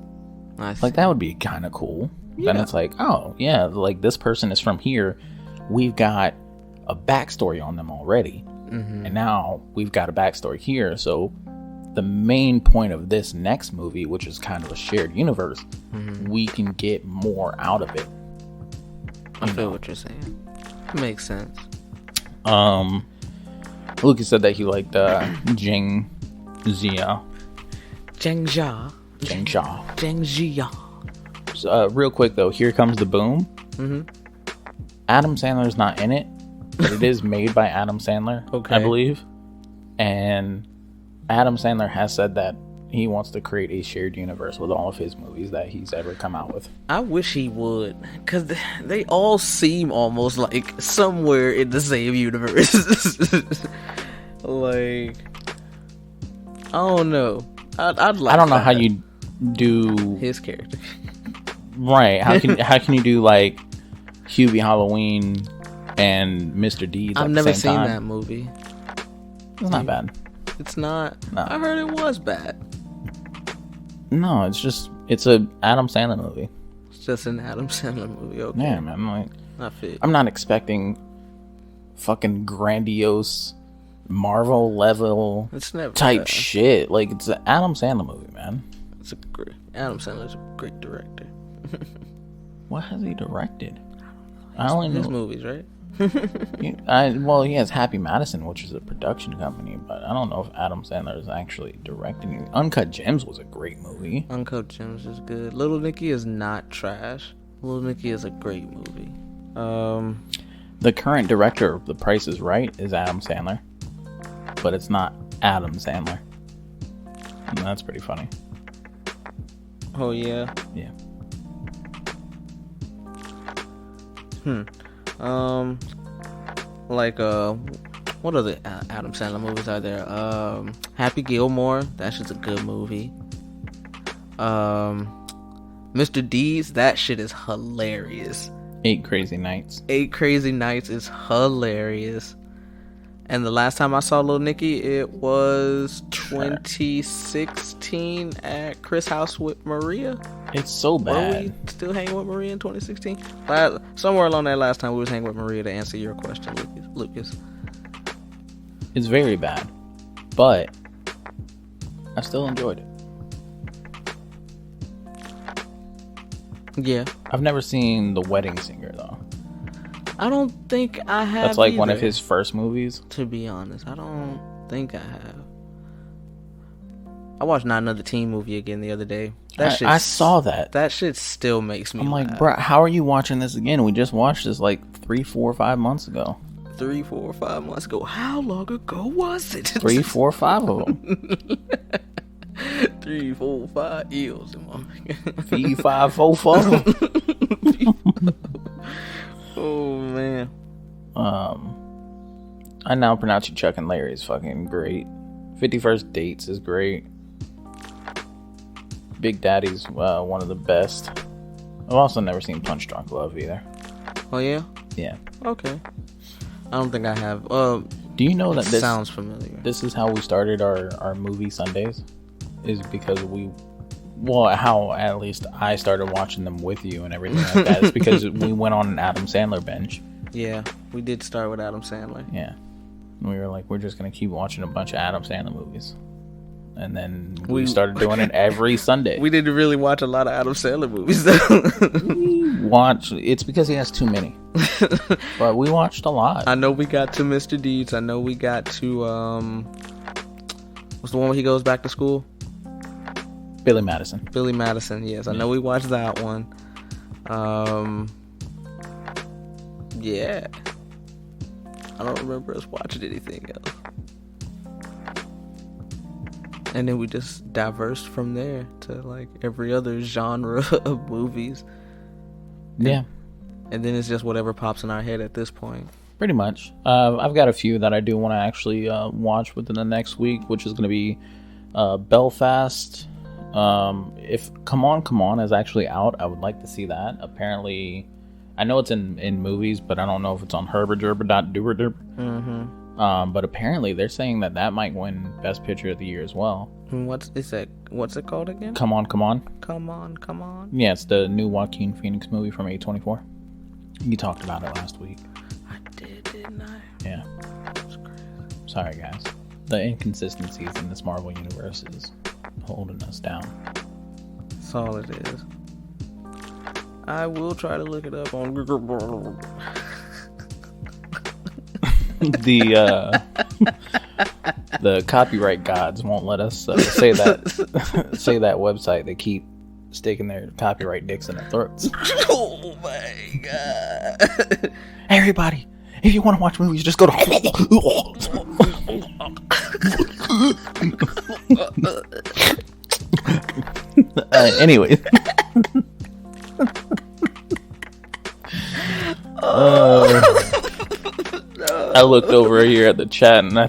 Like, that would be kind of cool. Yeah. Then it's like, oh, yeah, like, this person is from here. We've got a backstory on them already. And now we've got a backstory here. So the main point of this next movie, which is kind of a shared universe, we can get more out of it. I feel what you're saying. It makes sense. Lucas said that he liked Zheng Jia. Real quick though, Here Comes the Boom. Adam Sandler's not in it, but it is made by Adam Sandler, I believe. And Adam Sandler has said that he wants to create a shared universe with all of his movies that he's ever come out with. I wish he would, because they all seem almost like somewhere in the same universe. Like, I don't know. I'd like. I don't know how you do his character. Right? How can you do like Hubie Halloween and Mr. Deeds. I've never seen that movie. It's not bad. It's not. No. I heard it was bad. No, it's a Adam Sandler movie. It's just an Adam Sandler movie. Okay. Yeah, man. Like, I feel. I'm not expecting fucking grandiose Marvel level It's never type bad. shit. Like, it's an Adam Sandler movie, man. It's a great. Adam Sandler's a great director. What has he directed? I only His know. movies, right? Well, he has Happy Madison, which is a production company, but I don't know if Adam Sandler is actually directing it. Uncut Gems was a great movie. Uncut Gems is good. Little Nicky is not trash. Little Nicky is a great movie. The current director of The Price is Right is Adam Sandler, but it's not Adam Sandler. And that's pretty funny. Oh yeah. Yeah. Like what other Adam Sandler movies are there? Happy Gilmore, that's just a good movie. Mr. Deeds, that shit is hilarious. 8 Crazy Nights. 8 Crazy Nights is hilarious. And the last time I saw Lil Nicky, it was 2016 at Chris' house with Maria. It's so Were bad. we still hanging with Maria in 2016? Somewhere along that last time we was hanging with Maria to answer your question, Lucas. It's very bad, but I still enjoyed it. Yeah. I've never seen The Wedding Singer though. I don't think I have. That's like one of either, his first movies. To be honest, I don't think I have. I watched Not Another Teen Movie again the other day. I saw that. That shit still makes me I'm like, laugh. bro, how are you watching this again? We just watched this like 3, 4, 5 months ago. 3, 4, 5 months ago. How long ago was it? 3, 4, 5 of them. 3, 4, 5 years. 5, 4, 4. Oh man. I now pronounce you Chuck and Larry is fucking great. 51st Dates is great. Big Daddy's one of the best. I've also never seen Punch Drunk Love either. Oh yeah. Yeah. Okay. I don't think I have. Do you know that this sounds familiar? This is how we started our movie Sundays, is because how at least I started watching them with you and everything like that. It's because we went on an Adam Sandler binge. Yeah, we did start with Adam Sandler. Yeah. And we were like, we're just going to keep watching a bunch of Adam Sandler movies. And then we started doing it every Sunday. We didn't really watch a lot of Adam Sandler movies, though. It's because he has too many. But we watched a lot. I know we got to Mr. Deeds. I know we got to, what's the one where he goes back to school? Billy Madison. Billy Madison, yes. I know we watched that one. Yeah. I don't remember us watching anything else. And then we just diversed from there to like every other genre of movies. Yeah. And then it's just whatever pops in our head at this point. Pretty much. I've got a few that I do want to actually watch within the next week, which is going to be Belfast. If Come On is actually out, I would like to see that. Apparently, I know it's in movies, but I don't know if it's on herbergerber.doerderb. Mm-hmm. But apparently they're saying that might win Best Picture of the Year as well. What's it called again? Come On. Come On. Yeah, it's the new Joaquin Phoenix movie from A24. You talked about it last week. I didn't I? Yeah. That's crazy. Sorry, guys. The inconsistencies in this Marvel universe is holding us down. That's all it is. I will try to look it up on Google. The copyright gods won't let us say that website. They keep sticking their copyright dicks in their throats. Oh my god! Hey, everybody, if you want to watch movies, just go to. Anyway. I looked over here at the chat and I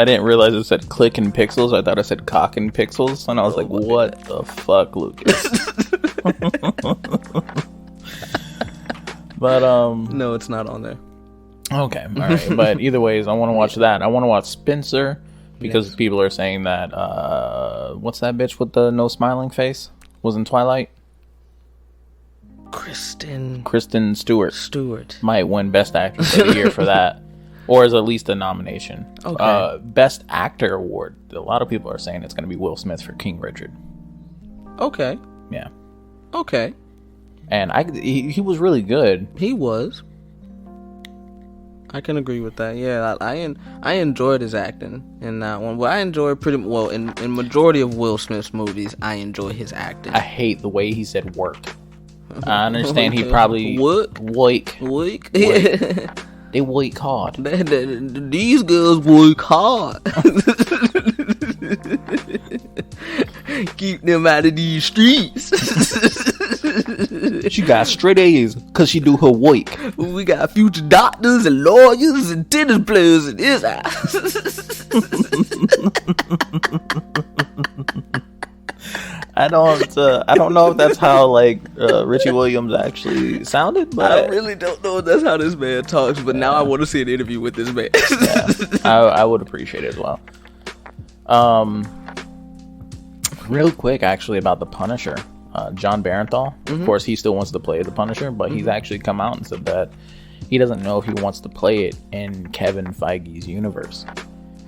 didn't realize it said click and pixels. I thought it said cock and pixels, and I was like, what the fuck, Lucas? But No, it's not on there. okay, all right. But either ways, I want to watch that. I want to watch Spencer because Yes. people are saying that what's that bitch with the no smiling face was in Twilight? Kristen Stewart. Might win Best Actress of the Year for that, or is at least a nomination. Okay. Best Actor award. A lot of people are saying it's going to be Will Smith for King Richard. Okay. Yeah, Okay. and he was really good. He was. I can agree with that. Yeah, I enjoyed his acting in that one. Well, I enjoy pretty well in majority of Will Smith's movies. I enjoy his acting. I hate the way he said work. I understand he probably Work? Work. Weak. They work hard. These girls work hard. Keep them out of these streets. She got straight A's because she do her work. We got future doctors and lawyers and tennis players in this house. I don't know if that's how like Richie Williams actually sounded, but I really don't know if that's how this man talks, but now I want to see an interview with this man. I would appreciate it as well. Real quick, actually, about the Punisher. John Barenthal, of course, he still wants to play the Punisher, but he's actually come out and said that he doesn't know if he wants to play it in Kevin Feige's universe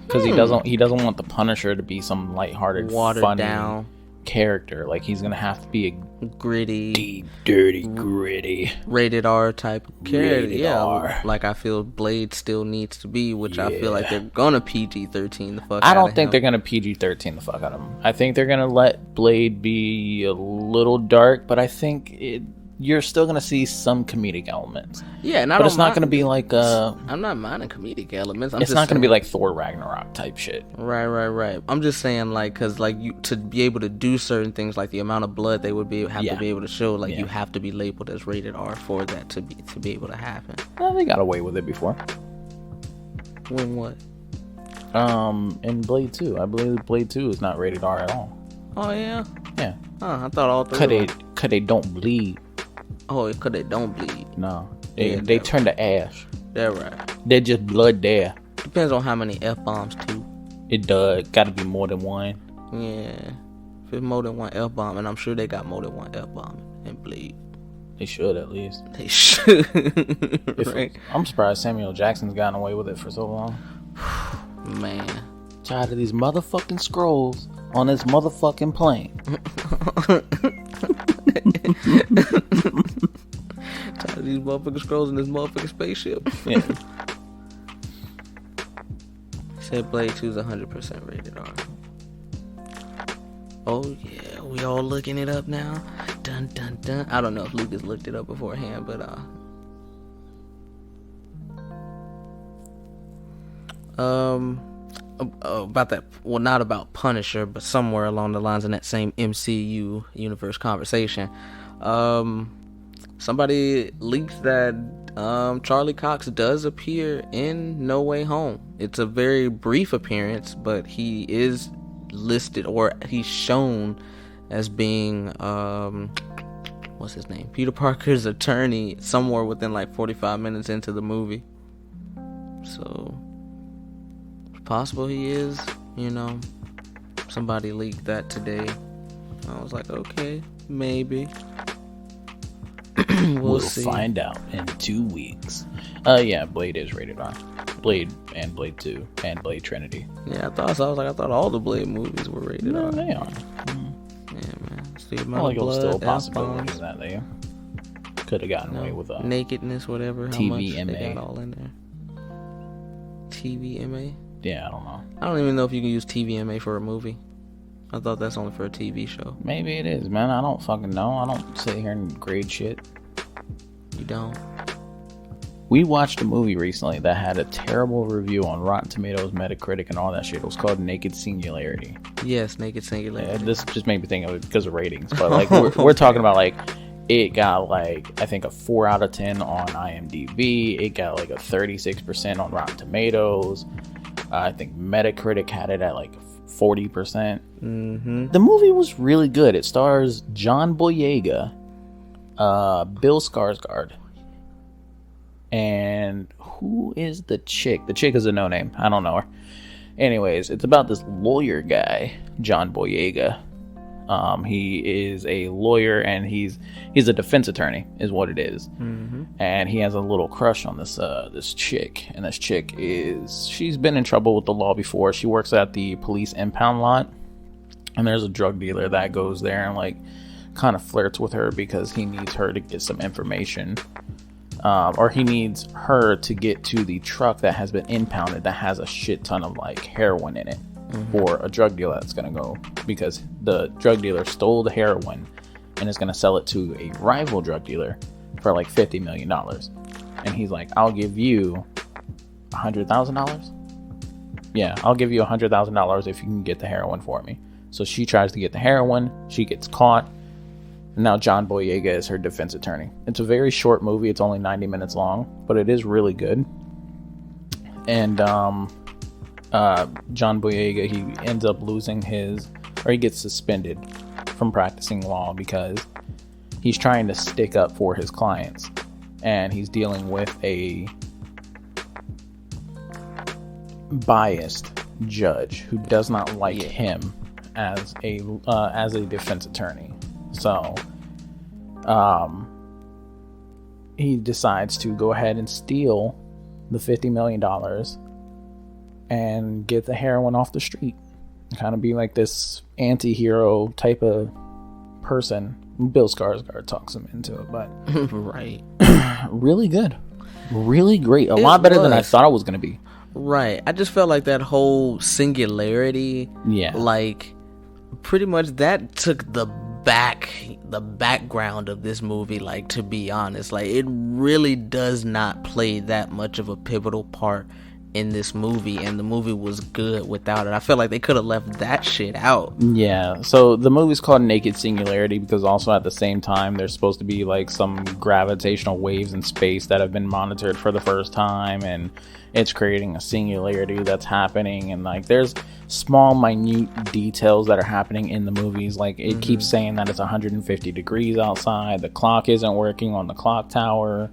because he doesn't want the Punisher to be some lighthearted, Watered funny down character. Like he's gonna have to be a gritty, deep, dirty, gritty. rated R type of character. Rated Yeah, R. like I feel Blade still needs to be, which I feel like they're gonna PG-13 the fuck. I don't outta think him. they're gonna PG-13 the fuck out of him. I think they're gonna let Blade be a little dark, but I think you're still gonna see some comedic elements. Yeah, and But it's not gonna be like I'm not minding comedic elements. it's not gonna be like Thor Ragnarok type shit. Right. I'm just saying, like, because like you to be able to do certain things, like the amount of blood they would have to be able to show, like you have to be labeled as rated R for that to be able to happen. Well, they got away with it before. When what? In Blade 2, I believe Blade 2 is not rated R at all. Oh yeah. Yeah, I thought all three. cause they don't bleed. Oh, because they don't bleed. No, Yeah, they that- turn to ash. They're right. They're just blood there. Depends on how many F-bombs too. It does. Got to be more than one. Yeah. If it's more than one F-bomb, and I'm sure they got more than one F-bomb and bleed. They should at least. They should. Right? I'm surprised Samuel Jackson's gotten away with it for so long. Man. Tired of these motherfucking scrolls on this motherfucking plane. Tired of these motherfucking scrolls in this motherfucking spaceship. Yeah. Said Blade 2 is 100% rated R. Oh yeah, we all looking it up now. Dun dun dun. I don't know if Lucas looked it up beforehand, but about that, well, not about Punisher, but somewhere along the lines in that same MCU universe conversation. Somebody leaks that Charlie Cox does appear in No Way Home. It's a very brief appearance, but he is listed, or he's shown as being what's his name, Peter Parker's attorney, somewhere within like 45 minutes into the movie. So it's possible he is, somebody leaked that today. I was like, okay, maybe. we'll see. Find out in 2 weeks. Yeah, Blade is rated R. Blade and Blade 2 and Blade Trinity. Yeah, I thought so. I thought all the Blade movies were rated R. They are. Yeah, man. It's the I amount like of it was blood, still a possibility F-bombs, that they could have gotten away with nakedness, whatever. How much TVMA. they got all in there. TVMA? Yeah, I don't know. I don't even know if you can use TVMA for a movie. I thought that's only for a TV show. Maybe it is, man. I don't fucking know. I don't sit here and grade shit. You don't? We watched a movie recently that had a terrible review on Rotten Tomatoes, Metacritic, and all that shit. It was called Naked Singularity. Yes, Naked Singularity. This just made me think of it because of ratings. But like we're talking about like it got like I think a 4 out of 10 on IMDb. It got like a 36% on Rotten Tomatoes. I think Metacritic had it at like 40%. Mm-hmm. The movie was really good. It stars John Boyega, Bill Skarsgård, And who is the chick? The chick is a no name. I don't know her. Anyways, it's about this lawyer guy, John Boyega. He is a lawyer, and he's a defense attorney, is what it is. Mm-hmm. And he has a little crush on this chick, and this chick she's been in trouble with the law before. She works at the police impound lot, and there's a drug dealer that goes there and like kind of flirts with her because he needs her to get some information. Or he needs her to get to the truck that has been impounded that has a shit ton of like heroin in it for a drug dealer that's going to go, because the drug dealer stole the heroin and is going to sell it to a rival drug dealer for like $50 million. And he's like, I'll give you $100,000. Yeah, I'll give you $100,000 if you can get the heroin for me. So she tries to get the heroin. She gets caught. Now John Boyega is her defense attorney. It's a very short movie. It's only 90 minutes long, but it is really good. And John Boyega, he ends up he gets suspended from practicing law because he's trying to stick up for his clients, and he's dealing with a biased judge who does not like him as a defense attorney. So, he decides to go ahead and steal the $50 million and get the heroin off the street. Kind of be like this anti-hero type of person. Bill Skarsgård talks him into it, but right. Really good. Really great. A lot better than I thought it was going to be. Right. I just felt like that whole Singularity, like, pretty much that took the background of this movie, like, to be honest. Like, it really does not play that much of a pivotal part in this movie, and the movie was good without it. I feel like they could have left that shit out. Yeah, so the movie's called Naked Singularity because also at the same time there's supposed to be like some gravitational waves in space that have been monitored for the first time, and it's creating a singularity that's happening, and like there's small minute details that are happening in the movies. Like it keeps saying that it's 150 degrees outside, the clock isn't working on the clock tower,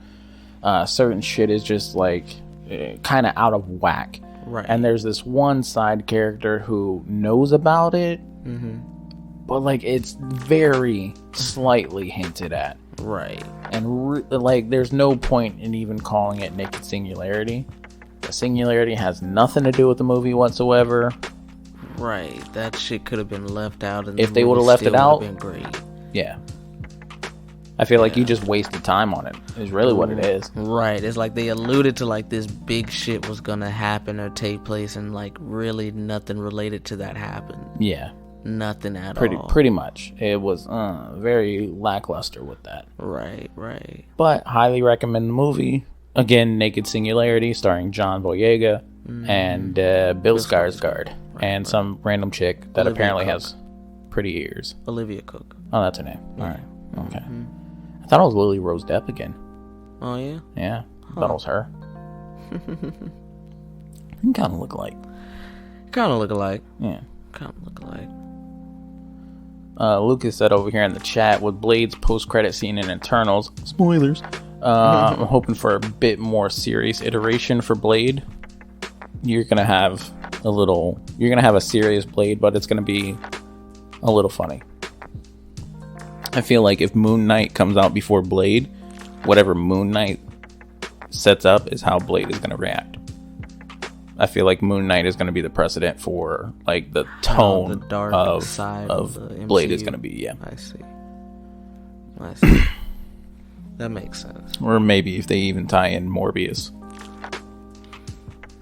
certain shit is just like kind of out of whack. Right. And there's this one side character who knows about it, but like it's very slightly hinted at. Right. And like there's no point in even calling it Naked Singularity. The singularity has nothing to do with the movie whatsoever. Right. That shit could have been left out. And if they would have left it out, been great. Yeah. I feel like you just wasted time on it, is really what it is. Right. It's like they alluded to like this big shit was gonna happen or take place, and like really nothing related to that happened. Yeah. Nothing at all. Pretty much. It was very lackluster with that. Right. But highly recommend the movie. Again, Naked Singularity, starring John Boyega and Bill Skarsgård. And some random chick that Olivia apparently Cook. has pretty ears. Olivia Cook. Oh, that's her name. All right. Okay. I thought it was Lily Rose Depp again. Oh, yeah? Yeah. I thought it was her. You kind of look alike. Kind of look alike. Yeah. Kind of look alike. Lucas said over here in the chat, with Blade's post-credit scene in Eternals, spoilers, I'm hoping for a bit more serious iteration for Blade. You're gonna have a serious Blade, but it's gonna be a little funny. I feel like if Moon Knight comes out before Blade, whatever Moon Knight sets up is how Blade is gonna react. I feel like Moon Knight is gonna be the precedent for like the tone the dark of side of the Blade MCU. is gonna be. Yeah, I see. That makes sense. or maybe if they even tie in Morbius.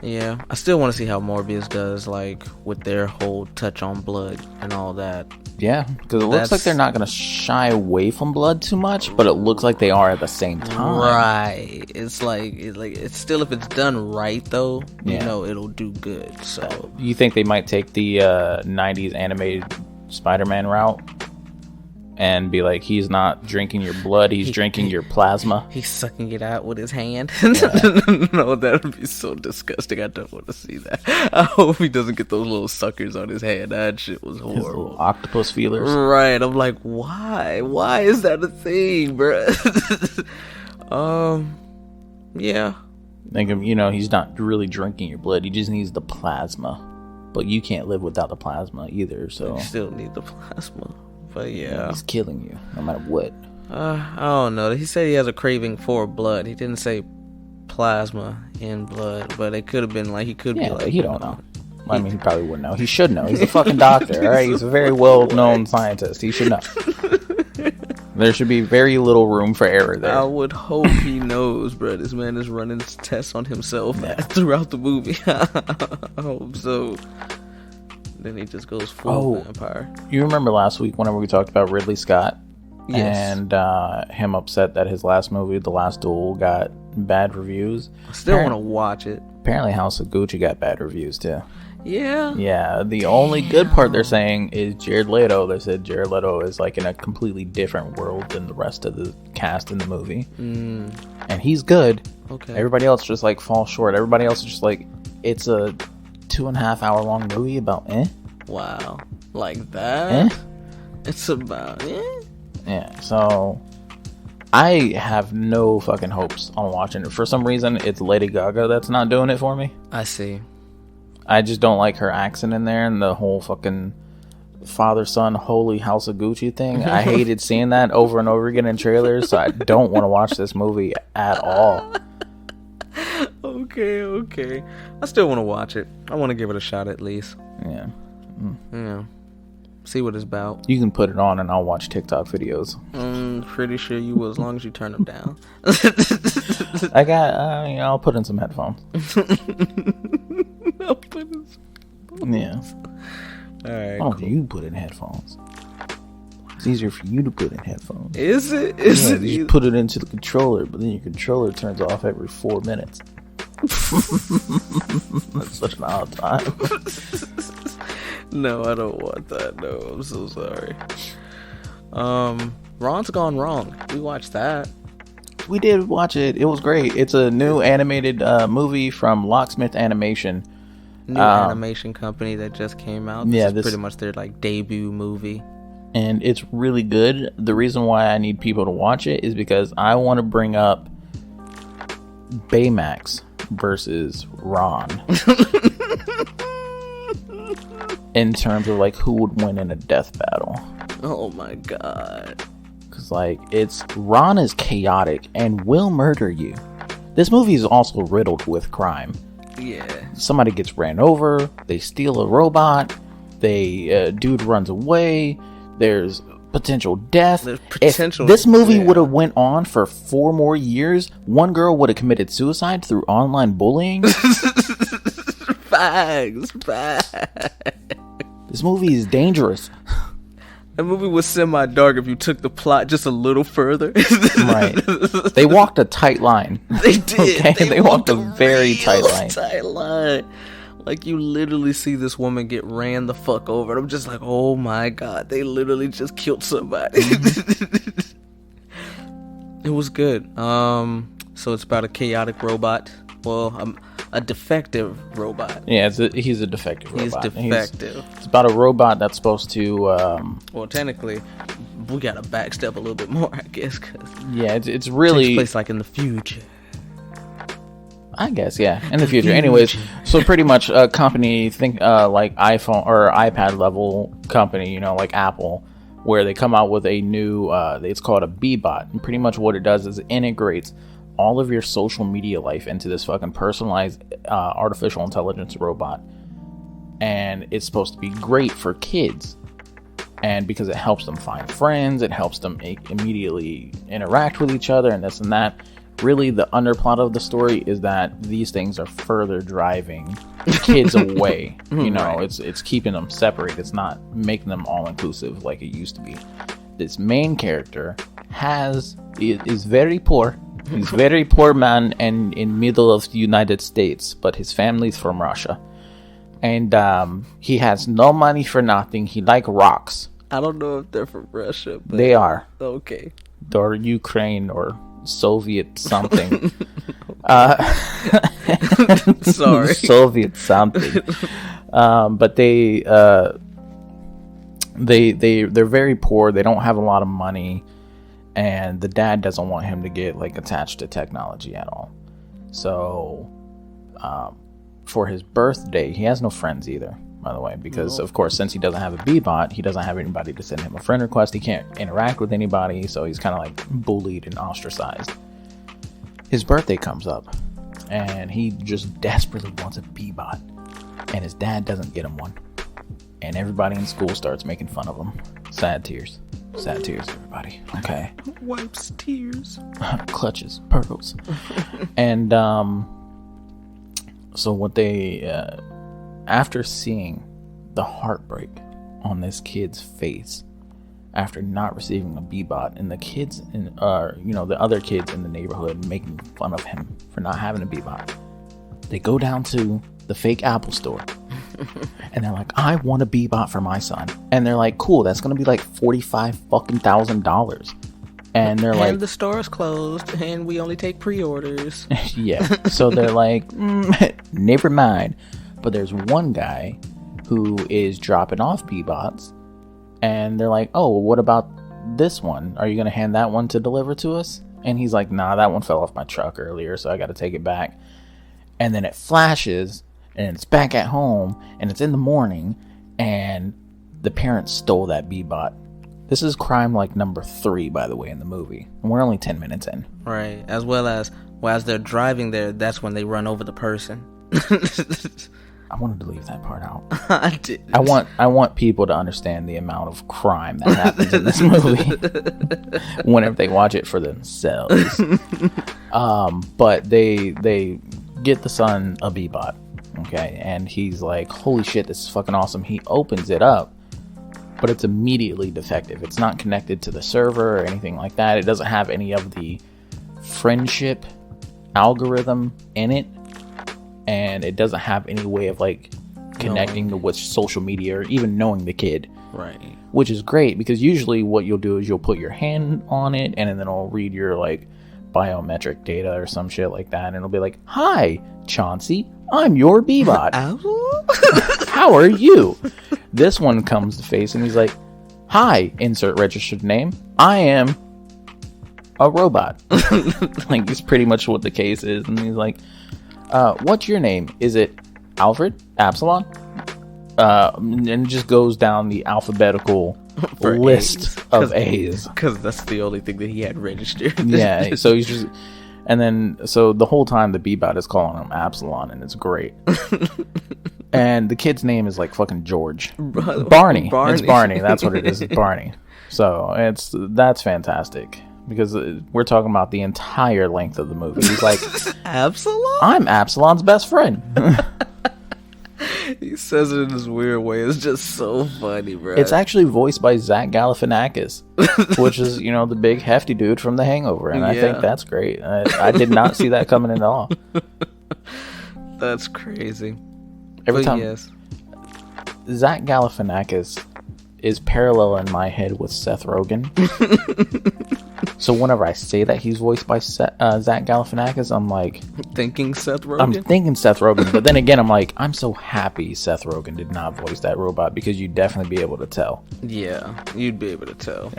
Yeah, I still want to see how Morbius does, like, with their whole touch on blood and all that. Yeah, because it looks like they're not going to shy away from blood too much, but it looks like they are at the same time. Right. It's like it's still, if it's done right, though, you know, it'll do good. So You think they might take the 90s animated Spider-Man route and be like, he's not drinking your blood, he's drinking your plasma? he's sucking it out with his hand. Yeah. No, that would be so disgusting. I don't want to see that. I hope he doesn't get those little suckers on his hand. That shit was His horrible. little octopus feelers. Right. I'm like, why? Why is that a thing, bruh? Yeah. Like, he's not really drinking your blood. He just needs the plasma. But you can't live without the plasma either, so... You still need the plasma. But yeah. He's killing you, no matter what. I don't know. He said he has a craving for blood. He didn't say plasma in blood, but it could have been like he could be like... But he don't know. I mean, he probably wouldn't know. He should know. He's a fucking doctor, alright? He's a very well-known scientist. He should know. There should be very little room for error there. I would hope he knows, bro. This man is running tests on himself throughout the movie. I hope so. Then he just goes full vampire. You remember last week whenever we talked about Ridley Scott? Yes. And him upset that his last movie, The Last Duel, got bad reviews. I still want to watch it. Apparently House of Gucci got bad reviews too. Yeah. Yeah, the only good part they're saying is Jared Leto. They said Jared Leto is like in a completely different world than the rest of the cast in the movie. And he's good. Okay. Everybody else just like falls short. Everybody else is just like, it's a 2.5 hour long movie about Wow. Like that? It's about Yeah, so I have no fucking hopes on watching it. For some reason, it's Lady Gaga that's not doing it for me. I see. I just don't like her accent in there and the whole fucking father-son holy House of Gucci thing. I hated seeing that over and over again in trailers, so I don't want to watch this movie at all. Okay. I still want to watch it. I want to give it a shot at least. Yeah. Yeah. See what it's about. You can put it on and I'll watch TikTok videos. Pretty sure you will, as long as you turn them down. I got, I'll put in some headphones. Yeah. Alright. Oh, cool. You put in headphones. It's easier for you to put in headphones. Is it? Is it? You put it into the controller, but then your controller turns off every 4 minutes. That's such an odd time. No, I don't want that. No, I'm so sorry. Ron's Gone Wrong. We watched that. We did watch it. It was great. It's a new animated movie from Locksmith Animation. New animation company that just came out. This is pretty much their like debut movie. And it's really good. The reason why I need people to watch it is because I want to bring up Baymax versus Ron. In terms of like who would win in a death battle. Oh my god. Because like Ron is chaotic and will murder you. This movie is also riddled with crime. Yeah. Somebody gets ran over. They steal a robot. Dude runs away. There's potential death. If this movie would have went on for 4 more years, one girl would have committed suicide through online bullying. Facts. This movie is dangerous. That movie was semi-dark if you took the plot just a little further. Right. They walked a tight line. They did. Okay? They walked a very tight line. Like, you literally see this woman get ran the fuck over. And I'm just like, oh my god. They literally just killed somebody. It was good. So it's about a chaotic robot. Well, a defective robot. Yeah, he's a defective robot. He's defective. It's about a robot that's supposed to... well, technically, we gotta backstep a little bit more, I guess. Cause it's really... Takes place, like, in the future. I guess, yeah, in the future. Anyways, so pretty much a company, like iPhone or iPad level company, like Apple, where they come out with a new... it's called a B-Bot. And pretty much what it does is it integrates all of your social media life into this fucking personalized artificial intelligence robot. And it's supposed to be great for kids. And because it helps them find friends, it helps them immediately interact with each other and this and that. Really, the underplot of the story is that these things are further driving kids away. Right. It's keeping them separate. It's not making them all inclusive like it used to be. This main character is very poor. He's a very poor man and in middle of the United States, but his family's from Russia. And he has no money for nothing. He like rocks. I don't know if they're from Russia, but they are. Okay. Or Ukraine or Soviet something. Sorry. Soviet something. But they're very poor. They don't have a lot of money. And the dad doesn't want him to get like attached to technology at all. So for his birthday, he has no friends either, by the way, because of course, since he doesn't have a B-bot, he doesn't have anybody to send him a friend request. He can't interact with anybody, so he's kind of like bullied and ostracized. His birthday comes up, and he just desperately wants a B-bot, and his dad doesn't get him one, and everybody in school starts making fun of him. Sad tears, everybody. Okay. Wipes tears. Clutches pearls. And so what they after seeing the heartbreak on this kid's face after not receiving a B-bot, and the kids in the other kids in the neighborhood making fun of him for not having a B-bot, they go down to the fake Apple store and they're like, I want a B-bot for my son. And they're like, cool, that's gonna be like $45,000. And they're like, and the store is closed, and we only take pre-orders. yeah. So they're like, never mind. But there's one guy who is dropping off B-bots, and they're like, oh, well, what about this one? Are you gonna hand that one to deliver to us? And he's like, nah, that one fell off my truck earlier, so I gotta take it back. And then it flashes, and it's back at home, and it's in the morning, and the parents stole that B-bot. This is crime like number 3, by the way, in the movie. And we're only 10 minutes in. Right. As well as they're driving there, that's when they run over the person. I wanted to leave that part out. I did. I want people to understand the amount of crime that happens in this movie whenever they watch it for themselves. But they get the son a B-bot. Okay, and he's like, holy shit, this is fucking awesome. He opens it up, but it's immediately defective. It's not connected to the server or anything like that. It doesn't have any of the friendship algorithm in it, and it doesn't have any way of like connecting to what's social media or even knowing the kid. Right. Which is great, because usually what you'll do is you'll put your hand on it, and then it'll read your like biometric data or some shit like that, and it'll be like, hi, Chauncey, I'm your B-bot. How are you? This one comes to face, and he's like, hi, insert registered name, I am a robot. Like, it's pretty much what the case is. And he's like, what's your name? Is it Alfred? Absalon? And it just goes down the alphabetical list of A's. Because that's the only thing that he had registered. Yeah, so he's just... And then, so the whole time the B-bot is calling him Absalon, and it's great. And the kid's name is like fucking George. Barney. It's Barney. That's what it is. It's Barney. So that's fantastic, because we're talking about the entire length of the movie. He's like, Absalon? I'm Absalon's best friend. He says it in this weird way. It's just so funny, bro. It's actually voiced by Zach Galifianakis, which is, the big hefty dude from The Hangover, and I think that's great. I did not see that coming at all. That's crazy. Every time, yes. Zach Galifianakis is parallel in my head with Seth Rogen. So whenever I say that he's voiced by Zach Galifianakis, I'm like... Thinking Seth Rogen? I'm thinking Seth Rogen, but then again, I'm like, I'm so happy Seth Rogen did not voice that robot, because you'd definitely be able to tell. Yeah, you'd be able to tell.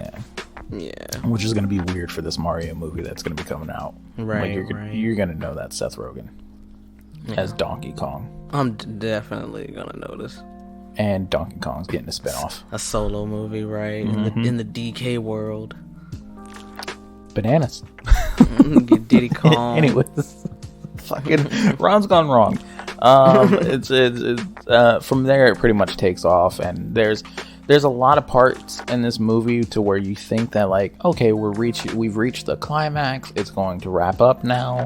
Yeah. Which is going to be weird for this Mario movie that's going to be coming out. Right, you're going to know that Seth Rogen as Donkey Kong. I'm definitely going to notice. And Donkey Kong's getting a spinoff. A solo movie, right? Mm-hmm. In the DK world. Bananas. Diddy Kong. Anyways, fucking Ron's gone wrong. It's from there it pretty much takes off, and there's a lot of parts in this movie to where you think that, like, okay, we've reached the climax, it's going to wrap up now.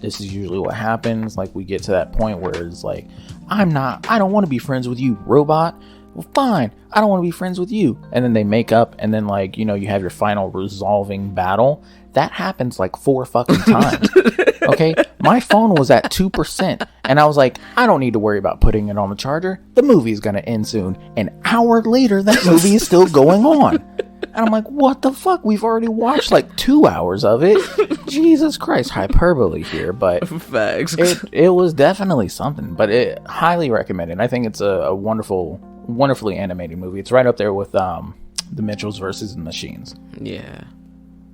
This is usually what happens. Like, we get to that point where it's like, I don't want to be friends with you, robot. Well, fine, I don't want to be friends with you. And then they make up, and then, like, you have your final resolving battle. That happens like 4 fucking times. Okay, my phone was at 2%, and I was like, I don't need to worry about putting it on the charger. The movie's gonna end soon. An hour later, that movie is still going on. And I'm like, what the fuck? We've already watched like 2 hours of it. Jesus Christ, hyperbole here, but facts. It was definitely something. But it highly recommended. I think it's a wonderfully animated movie. It's right up there with the Mitchells versus the Machines. Yeah.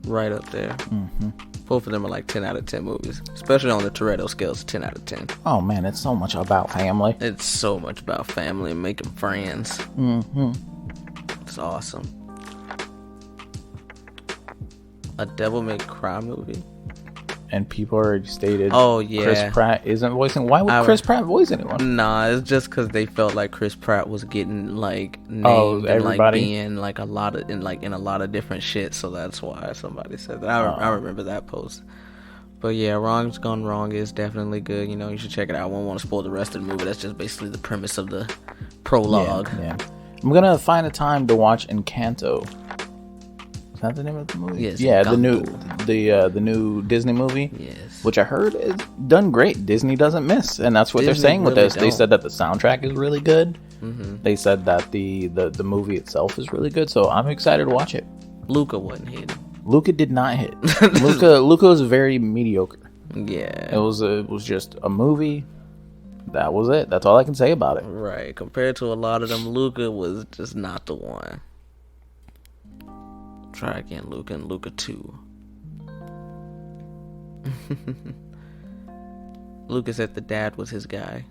Right up there. Mm-hmm. Both of them are like 10 out of 10 movies. Especially on the Toretto scale, it's 10 out of 10. Oh man, it's so much about family. It's so much about family and making friends. Mm-hmm. It's awesome. A Devil May Cry movie? And people already stated, oh yeah, Chris Pratt isn't voicing. Why would Chris Pratt voice anyone? Nah, it's just because they felt like Chris Pratt was getting like named everybody? and like being like a lot of in a lot of different shit. So that's why somebody said that. I remember that post. But yeah, Wrong's Gone Wrong is definitely good. You know, you should check it out. I won't want to spoil the rest of the movie. That's just basically the premise of the prologue. Yeah. I'm gonna find a time to watch Encanto. Is that the name of the movie? Yes. Yeah, Encanto. the new Disney movie. Yes. Which I heard is done great. Disney doesn't miss, and that's what they're saying with really this. They said that the soundtrack is really good. Mm-hmm. They said that the movie itself is really good. So I'm excited to watch it. Luca wasn't hitting. Luca did not hit. Luca was very mediocre. Yeah. It was just a movie. That was it. That's all I can say about it. Right. Compared to a lot of them, Luca was just not the one. Try again, Luca and Luca 2. Luca said the dad was his guy.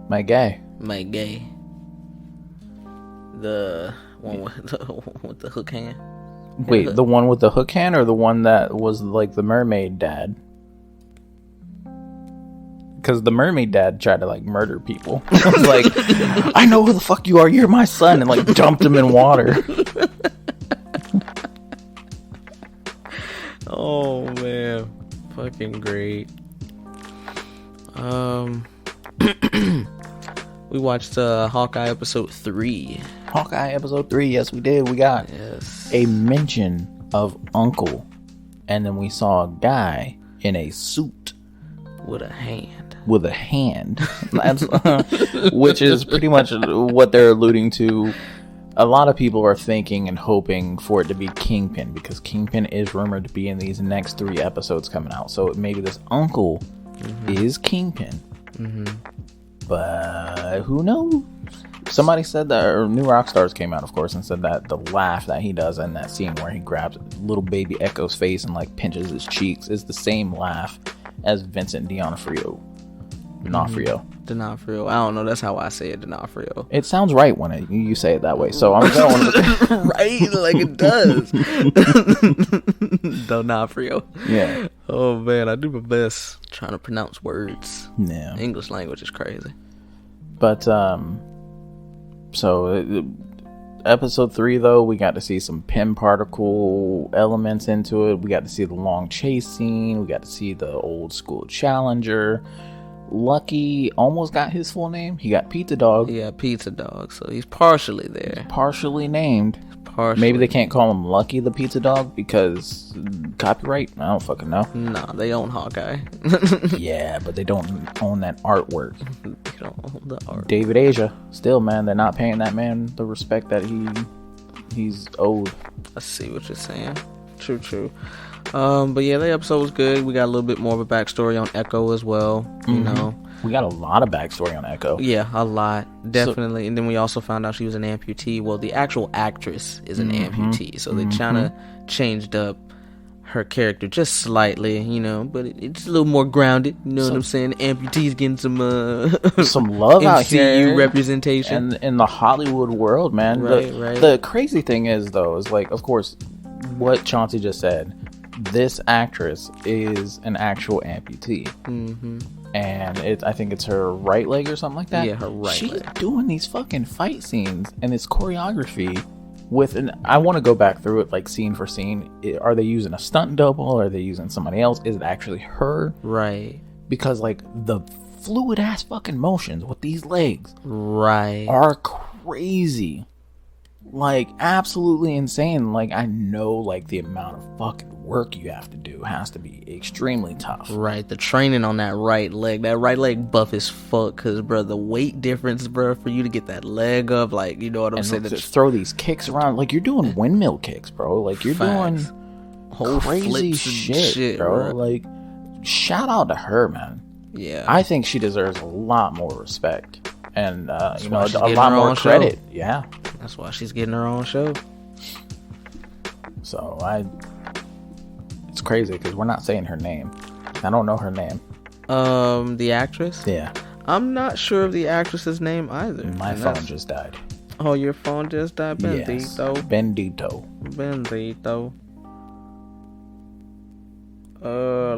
My guy. My gay. The one with the hook hand. Wait, the one with the hook hand or the one that was like the mermaid dad? Because the mermaid dad tried to like murder people. I was like, I know who the fuck you are. You're my son, and like dumped him in water. Oh man, fucking great. We watched Hawkeye episode 3. Hawkeye episode 3, yes we did. We got a mention of Uncle, and then we saw a guy in a suit with a hand. That's, which is pretty much what they're alluding to. A lot of people are thinking and hoping for it to be Kingpin, because Kingpin is rumored to be in these next 3 episodes coming out. So maybe this uncle is Kingpin. Mm-hmm. But who knows? Somebody said that, or New Rockstars came out, of course, and said that the laugh that he does in that scene where he grabs little baby Echo's face and like pinches his cheeks is the same laugh as Vincent D'Onofrio. D'Onofrio. I don't know. That's how I say it. D'Onofrio. It sounds right when you say it that way. So I'm going right, like it does. D'Onofrio. Yeah. Oh man, I do my best trying to pronounce words. Yeah. English language is crazy. But episode 3 though, we got to see some Pym particle elements into it. We got to see the long chase scene. We got to see the old school Challenger. Lucky almost got his full name. He got Pizza Dog. Yeah, Pizza Dog. So he's partially there. Partially named. Partially. Maybe they can't call him Lucky the Pizza Dog because copyright? I don't fucking know. Nah, they own Hawkeye. Yeah, but they don't own that artwork. They don't own the art. David Asia. Still, man, they're not paying that man the respect that he's owed. I see what you're saying. True. But yeah, the episode was good. We got a little bit more of a backstory on Echo as well. You know, we got a lot of backstory on Echo. Yeah, a lot, definitely. And then we also found out she was an amputee. Well, the actual actress is an amputee, so they kind of changed up her character just slightly, you know, but it's a little more grounded. You know what I'm saying? Amputees getting some love out here, representation, and in the Hollywood world, man. Right. The crazy thing is, though, is like, of course, what Chauncey just said. This actress is an actual amputee, and I think it's her right leg or something like that. Yeah, her right She's leg. doing these fucking fight scenes and this choreography with I want to go back through it like scene for scene. Are they using a stunt double? Are they using somebody else? Is it actually her? Right. Because like the fluid ass fucking motions with these legs, right, are crazy. Like absolutely insane. Like I know like the amount of fucking work you have to do has to be extremely tough. Right, the training on that right leg buff as fuck, cause bro, the weight difference, bro, for you to get that leg up, like, you know what I'm saying, just throw these kicks around, like you're doing windmill kicks, bro. Like you're doing whole crazy shit, bro. Like shout out to her, man. Yeah, I think she deserves a lot more respect and you know, a lot more credit. Show. Yeah, that's why she's getting her own show. So crazy because we're not saying her name. I don't know her name. The actress? Yeah. I'm not sure of the actress's name either. My phone just died. Oh, your phone just died? Bendito. Yes. Bendito.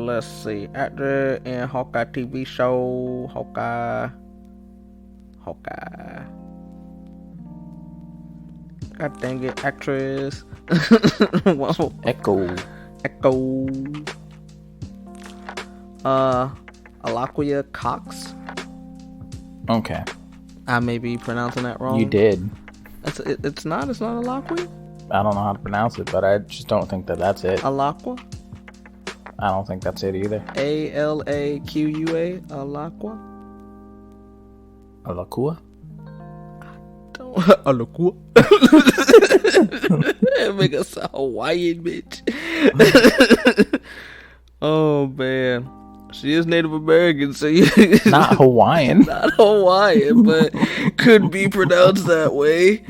Let's see. Actor in Hawkeye TV show. Hawkeye. God dang it, actress. Whoa. Echo. Alaquia Cox. Okay. I may be pronouncing that wrong. You did. It's not Alaquia? I don't know how to pronounce it, but I just don't think that's it. Alaqua? I don't think that's it either. Alaqua? Alaqua? Alakua? Alaqua? That make us sound Hawaiian, bitch. Oh, man. She is Native American, so not Hawaiian. Not Hawaiian, but could be pronounced that way.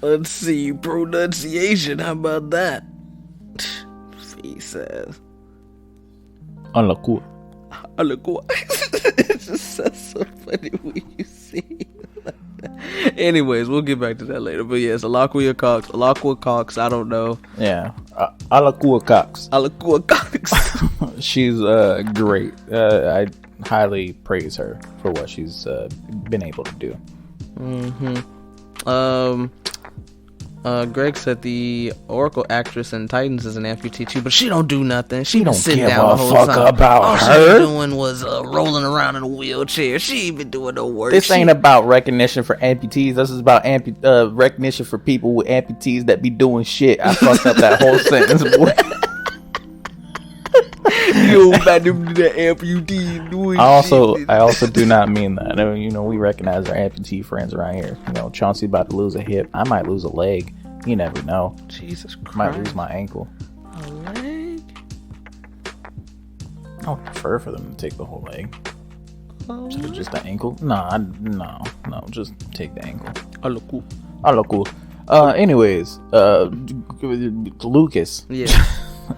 Let's see, pronunciation. How about that? He says, Alakua. It just sounds so funny when you see it like that. Anyways, we'll get back to that later. But yes, Alaqua Cox. I don't know. Yeah, Alakua Cox. She's great. I highly praise her for what she's been able to do. Greg said the Oracle actress in Titans is an amputee too, but she don't do nothing. She don't sitting give down a the whole fuck time. about All her. she was doing was rolling around in a wheelchair. She ain't been doing no work. This ain't about recognition for amputees. This is about recognition for people with amputees that be doing shit. I fucked up that whole sentence, boy. You about to be the amputee doing I shit. also do not mean that. I mean, we recognize our amputee friends around here. Chauncey about to lose a hip. I might lose a leg. You never know. Jesus Christ. Might lose my ankle. A leg? I would prefer for them to take the whole leg. Instead of just the ankle. No, just take the ankle. I look cool. Anyways, Lucas. Yeah.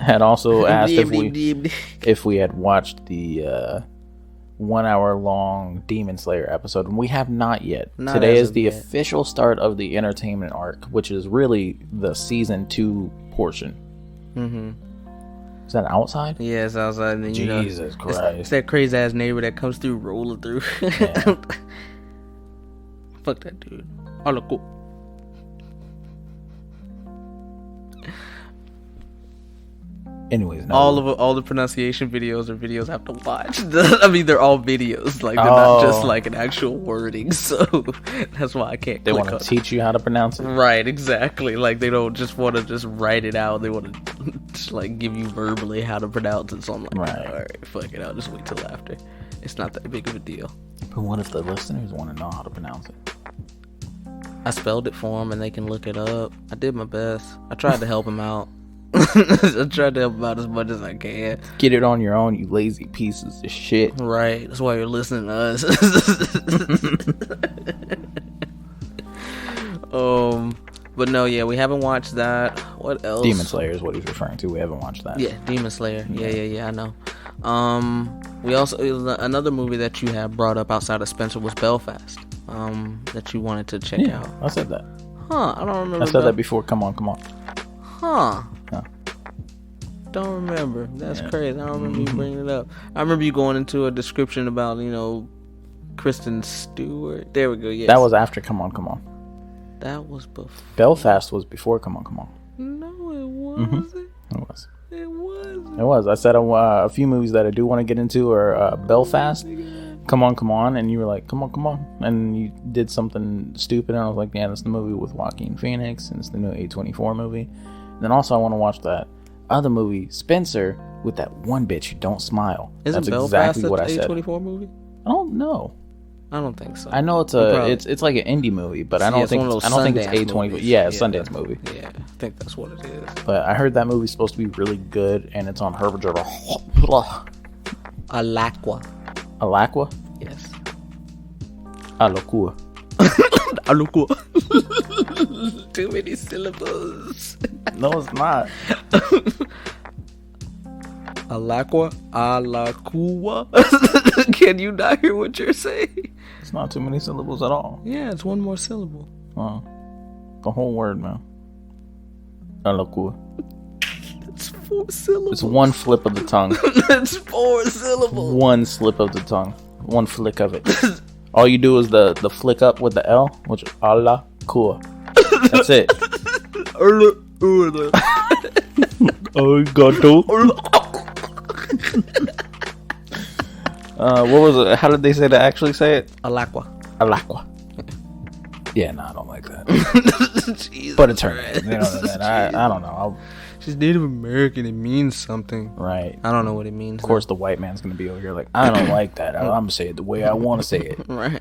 Had also asked if we had watched the 1 hour long Demon Slayer episode, and we have not yet. Today is the official start of the entertainment arc, which is really the season 2 portion. Is that outside? Yeah, it's outside. And then, Jesus Christ. It's that crazy ass neighbor that comes through rolling through. Yeah. Fuck that dude. I look cool. Anyways, no. All the pronunciation videos are videos I have to watch. I mean, they're all videos. Like, they're not just like an actual wording. So that's why I can't. They want to teach you how to pronounce it. Right, exactly. Like, they don't just want to just write it out. They want to just like give you verbally how to pronounce it. So I'm like, right. All right, fuck it. I'll just wait till after. It's not that big of a deal. But what if the listeners want to know how to pronounce it? I spelled it for them, and they can look it up. I did my best. I tried to help them out. I tried to help them out as much as I can. Get it on your own, you lazy pieces of shit. Right. That's why you're listening to us. But no, yeah, we haven't watched that. What else? Demon Slayer is what he's referring to. We haven't watched that. Yeah, Demon Slayer. Yeah, I know. We also, another movie that you had brought up outside of Spencer was Belfast. That you wanted to check out. I said that. Huh? I don't remember. I said that before. Come on. Huh? Don't remember. That's crazy. I don't remember you bringing it up. I remember you going into a description about, Kristen Stewart. There we go. Yes. That was after Come On. That was before. Belfast was before Come On. No, it wasn't. It was. It wasn't. It was. I said a few movies that I do want to get into are Belfast, Come On, and you were like, Come On, and you did something stupid, and I was like, yeah, that's the movie with Joaquin Phoenix, and it's the new A24 movie. And then also I want to watch that other movie, Spencer, with that one bitch who don't smile. Isn't That's Belfast exactly what I said. A24 movie? I don't know. I don't think so. I know it's it's like an indie movie, but I don't think it's A24. Movies. Yeah, it's Sundance movie. Yeah, I think that's what it is. But I heard that movie's supposed to be really good, and it's on Herbert. Alaqua. Yes. Alakua. Too many syllables. No, it's not. Alakwa? Alakua? Can you not hear what you're saying? It's not too many syllables at all. Yeah, it's one more syllable. The whole word, man. Alakua. It's 4 syllables. It's one flip of the tongue. It's 4 syllables. One slip of the tongue. One flick of it. All you do is the flick up with the L, which is Alakua. That's it. Arigato. What was it? How did they say to actually say it? Alakwa. Alakwa. Yeah, no, I don't like that. Jesus But it's her name. Christ. They don't know that. I don't know. She's Native American. It means something. Right. I don't know what it means. Of course, the white man's going to be over here like, I don't like that. I'm going to say it the way I want to say it. Right.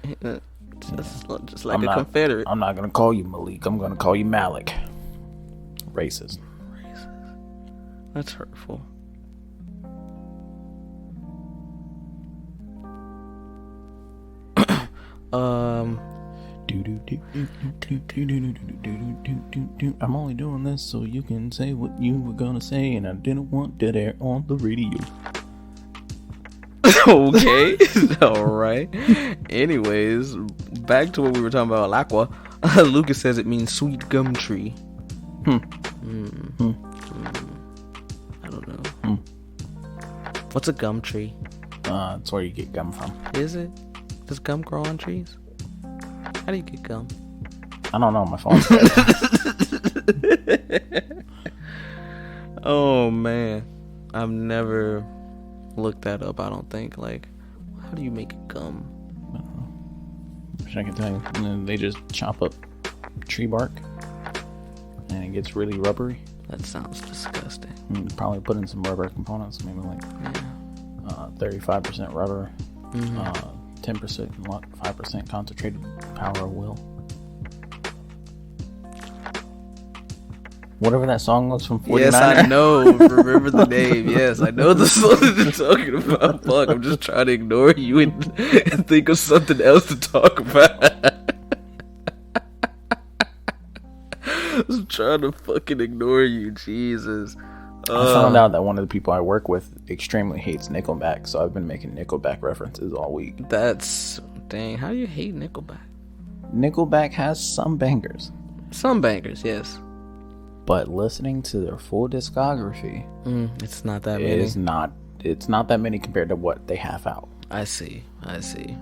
Just like a Confederate. I'm not going to call you Malik. I'm going to call you Malik. Racist. That's hurtful. I'm only doing this so you can say what you were gonna say, and I didn't want dead air on the radio. Okay. All right. Anyways, back to what we were talking about. Alakwa. Lucas says it means sweet gum tree. I don't know. What's a gum tree? It's where you get gum from. Is it? Does gum grow on trees? How do you get gum? I don't know. My phone's dead. Oh man, I've never looked that up. I don't think. Like, how do you make gum? Wish I could tell you. And then they just chop up tree bark, and it gets really rubbery. That sounds disgusting. And probably put in some rubber components, maybe like 35% rubber, 10% luck, 5% concentrated power of will. Whatever that song was from 49. Yes, I know. Remember the name. Yes, I know the song that you're talking about. Fuck, I'm just trying to ignore you and think of something else to talk about. I'm trying to fucking ignore you, Jesus. I found out that one of the people I work with extremely hates Nickelback, so I've been making Nickelback references all week. That's... Dang, how do you hate Nickelback? Nickelback has some bangers. Some bangers, yes. But listening to their full discography, it's not that it many. It's not that many compared to what they have out. I see.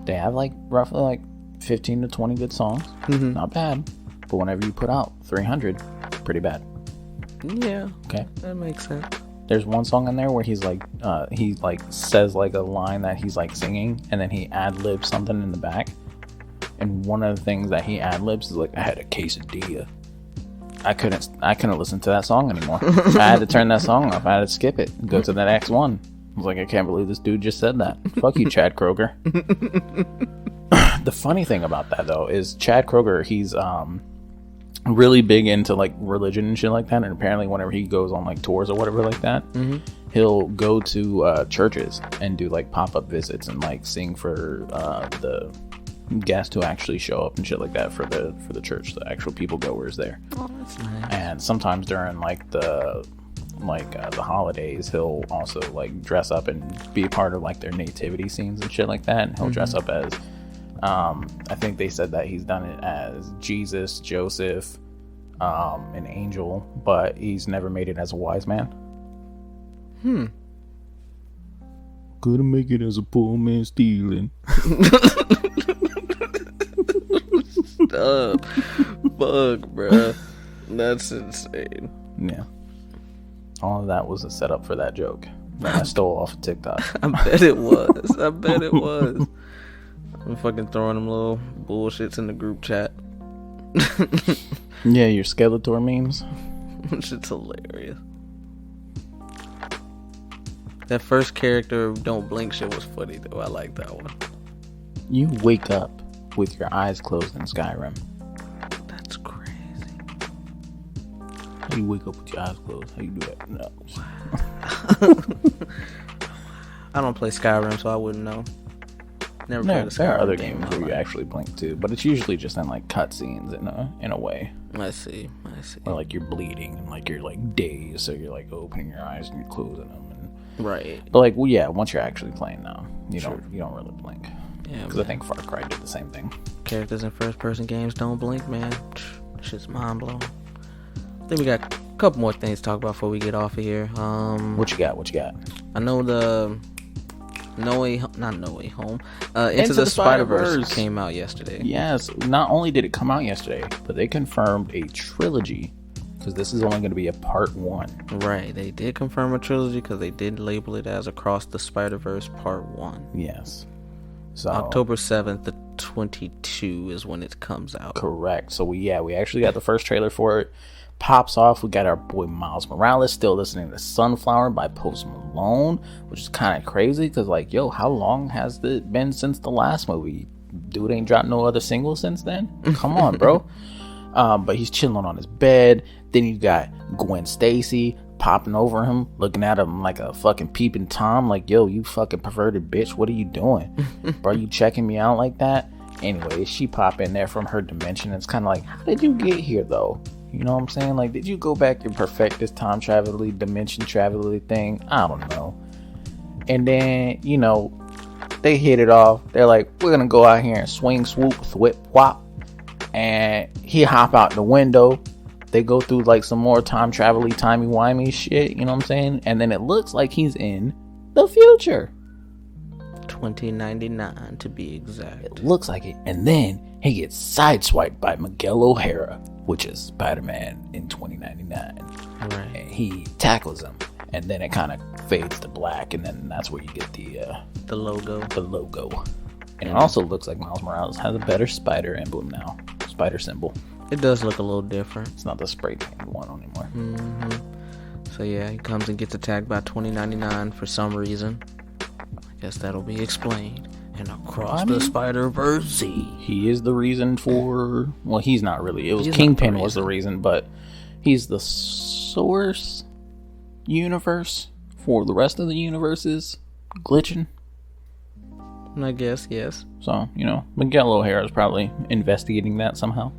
They have like roughly like 15 to 20 good songs. Not bad. But whenever you put out 300, pretty bad. Yeah. Okay. That makes sense. There's one song in there where he's like, he like says like a line that he's like singing, and then he ad-libs something in the back. And one of the things that he ad-libs is like, I had a quesadilla. I couldn't listen to that song anymore. I had to turn that song off. I had to skip it and go to the next one. I was like, I can't believe this dude just said that. Fuck you, Chad Kroger. The funny thing about that though is Chad Kroger, he's really big into like religion and shit like that, and apparently whenever he goes on like tours or whatever like that, he'll go to churches and do like pop-up visits and like sing for the guests who actually show up and shit like that for the church, the actual people goers there. Oh, that's nice. And sometimes during like the holidays, he'll also like dress up and be a part of like their nativity scenes and shit like that, and he'll dress up as I think they said that he's done it as Jesus, Joseph, an angel, but he's never made it as a wise man. Couldn't make it as a poor man stealing. Stop. Fuck, bruh. That's insane. Yeah. All of that was a setup for that joke that I stole off of TikTok. I bet it was. I'm fucking throwing them little bullshits in the group chat. Yeah, your Skeletor memes. Shit's hilarious. That first character of Don't Blink shit was funny though. I like that one. You wake up with your eyes closed in Skyrim. That's crazy. How do you wake up with your eyes closed? How you do that? No. I don't play Skyrim, so I wouldn't know. Never played a Skyrim. There are other game games where you actually blink too, but it's usually just in like cutscenes in a way. I see. Or like you're bleeding and like you're like dazed, so you're like opening your eyes and you're closing them. And Right. But like, well, yeah, once you're actually playing now, you Sure. don't really blink. Yeah, Because I think Far Cry did the same thing. characters in first-person games don't blink, man. Shit's mind-blowing. I think we got a couple more things to talk about before we get off of here. What you got? I know the Into the Spider-Verse came out yesterday. Yes, not only did it come out yesterday, but they confirmed a trilogy, because this is only going to be a part 1. Right, they did confirm a trilogy because they did label it as Across the Spider-Verse Part 1. Yes. So October 7th to 22 is when it comes out. Correct. So we actually got the first trailer for it. Pops off. We got our boy Miles Morales still listening to Sunflower by Post Malone, which is kind of crazy because, like, yo, how long has it been since the last movie? Dude ain't dropped no other singles since then. Come on, bro. But he's chilling on his bed. Then you got Gwen Stacy popping over him, looking at him like a fucking peeping Tom, like, yo, you fucking perverted bitch, what are you doing? Bro, you checking me out like that? Anyway, she pop in there from her dimension. It's kind of like, how did you get here though? You know what I'm saying? Like, did you go back and perfect this time travel dimension travel thing? I don't know. And then, you know, they hit it off. They're like, we're gonna go out here and swing, swoop, thwip, whop. And he hop out the window. They go through like some more time travel-y, timey-wimey shit, you know what I'm saying? And then it looks like he's in the future. 2099 to be exact. It looks like it. And then he gets sideswiped by Miguel O'Hara, which is Spider-Man in 2099. Right. And he tackles him. And then it kind of fades to black. And then that's where you get the logo. The logo. And it also looks like Miles Morales has a better spider emblem now. Spider symbol. It does look a little different. It's not the spray painted one anymore. Mm-hmm. So yeah, he comes and gets attacked by 2099 for some reason. I guess that'll be explained. And Across the Spider-Verse. He is the reason for... Well, he's not really. It was He's Kingpin was the reason, but he's the source universe for the rest of the universes glitching. I guess, yes. So, you know, Miguel O'Hara is probably investigating that somehow.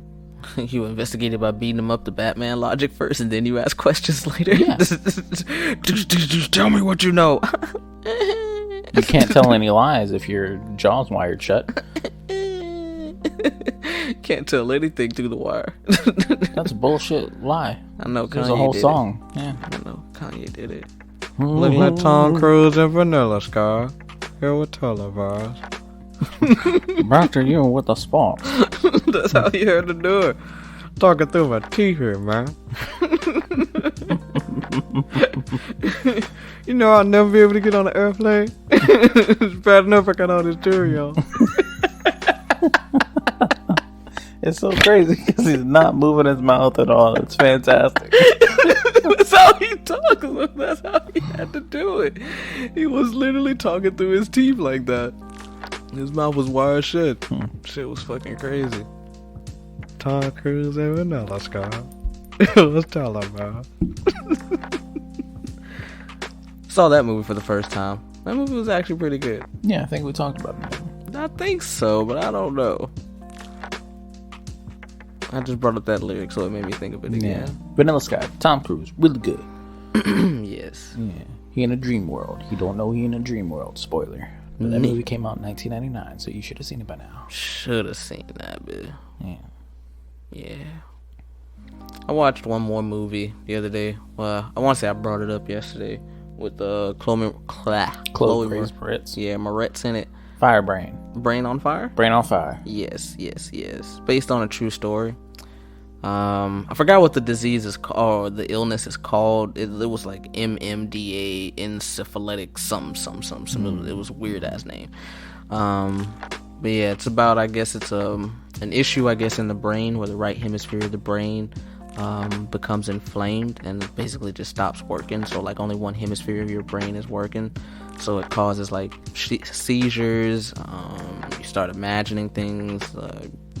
You investigated by beating him up the Batman logic first, and then you ask questions later. Yeah. Just tell me what you know. You can't tell any lies if your jaw's wired shut. Can't tell anything through the wire. That's a bullshit lie. I know Kanye There's a whole did song. It. Yeah. I know Kanye did it. Look like Tom Cruise and Vanilla Sky. Here with televised. Back to you with the sparks. That's how you heard to do it. Talking through my teeth here, man. You know I'll never be able to get on an airplane. It's bad enough I got all this jewelry on. It's so crazy because he's not moving his mouth at all. It's fantastic. That's how he talks. That's how he had to do it. He was literally talking through his teeth like that. His mouth was wired shut. Shit was fucking crazy. Tom Cruise and Vanilla Sky. Let's tell him, man. Saw that movie for the first time. That movie was actually pretty good. Yeah, I think we talked about it. I think so, but I don't know. I just brought up that lyric, so it made me think of it again. Yeah. Vanilla Sky, Tom Cruise, really good. Yes. Yeah. He in a dream world. He don't know he in a dream world. Spoiler. But that movie came out in 1999, so you should have seen it by now. Should have seen that, bitch. Yeah. Yeah. I watched one more movie the other day. Well, I want to say I brought it up yesterday with Chloe Grace Moretz. Yeah, Moretz in it. Fire Brain. Brain on Fire? Brain on Fire. Yes. Based on a true story. I forgot what the disease is called, or the illness is called. It was like MMDA, encephalitic something. It was a weird ass name. But yeah, it's about, I guess it's an issue, I guess, in the brain where the right hemisphere of the brain becomes inflamed and basically just stops working. So like only one hemisphere of your brain is working. So it causes like seizures. You start imagining things.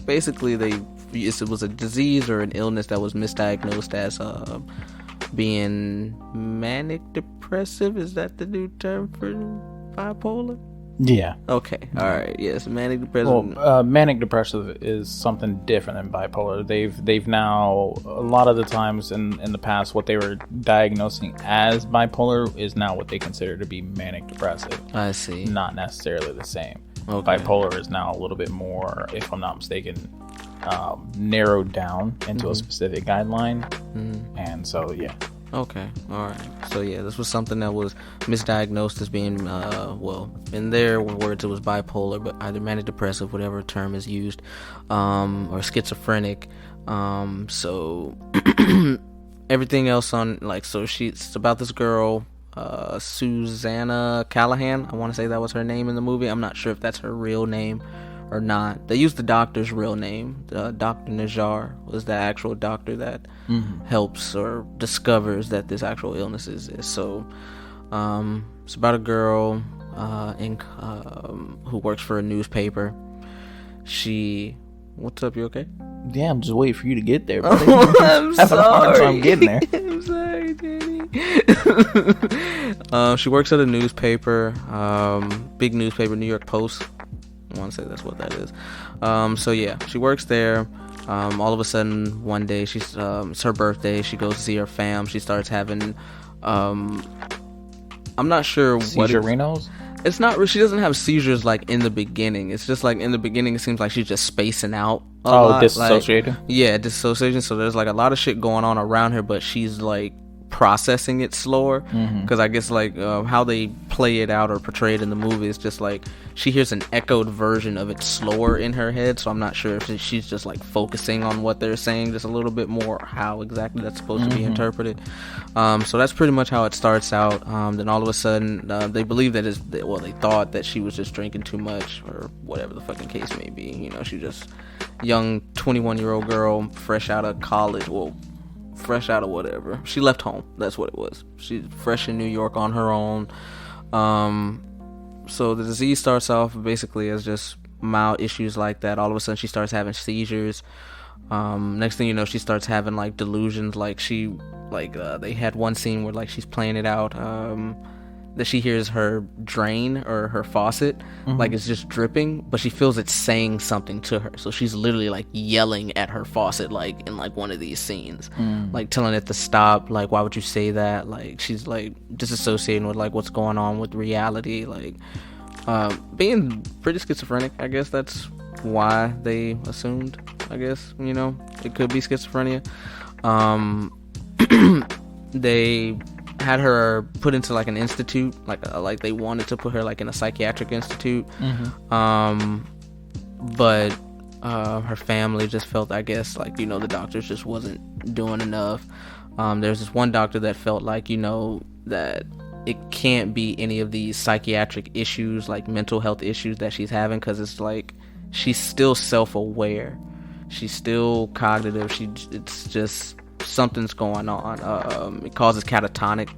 Basically, it was a disease or an illness that was misdiagnosed as being manic depressive. Is that the new term for bipolar? Yeah. Okay. All right. Yes. Manic Well, depressive. manic depressive is something different than bipolar. They've now, a lot of the times in the past, what they were diagnosing as bipolar is now what they consider to be manic depressive. I see. Not necessarily the same. Okay. Bipolar is now a little bit more, if I'm not mistaken, narrowed down into a specific guideline. And so, yeah. Okay, all right. So yeah, this was something that was misdiagnosed as being, well, in their words, it was bipolar, but either manic depressive, whatever term is used, or schizophrenic. So everything else on, like, so it's about this girl, Susanna Callahan. I want to say that was her name in the movie. I'm not sure if that's her real name or not. They used the doctor's real name. Dr. Najjar was the actual doctor that helps or discovers that this actual illness exists. So it's about a girl who works for a newspaper. What's up, you okay? Yeah, I'm just waiting for you to get there, buddy. I'm Having a hard sorry. time getting there. I'm sorry, Danny. She works at a newspaper, big newspaper, New York Post. I want to say that's what that is. So yeah, she works there. All of a sudden, one day, it's her birthday. She goes to see her fam. She starts having, I'm not sure what Seizure-rinos? it's not. She doesn't have seizures like in the beginning. It's just like in the beginning, it seems like she's just spacing out. A lot. Dissociating? Like, yeah, dissociation. So there's like a lot of shit going on around her, but she's like processing it slower, because I guess like how they play it out or portray it in the movie is just like she hears an echoed version of it slower in her head, so I'm not sure if she's just like focusing on what they're saying just a little bit more, how exactly that's supposed to be interpreted. So that's pretty much how it starts out. Then all of a sudden they believe that they thought that she was just drinking too much or whatever the fucking case may be. You know, she just young 21-year-old girl fresh out of college, fresh out of whatever. She left home. That's what it was. She's fresh in New York on her own. So the disease starts off basically as just mild issues like that. All of a sudden she starts having seizures. Next thing you know, she starts having like delusions. Like they had one scene where like she's playing it out, that she hears her drain or her faucet like it's just dripping, but she feels it's saying something to her, so she's literally like yelling at her faucet, like in like one of these scenes, like telling it to stop, like why would you say that, like she's like disassociating with like what's going on with reality, like being pretty schizophrenic. I guess that's why they assumed, I guess, you know, it could be schizophrenia. They had her put into like an institute, like they wanted to put her like in a psychiatric institute, but her family just felt, I guess, like, you know, the doctors just wasn't doing enough. There's this one doctor that felt like, you know, that it can't be any of these psychiatric issues, like mental health issues that she's having, because it's like she's still self-aware, she's still cognitive, it's just something's going on. It causes catatonic.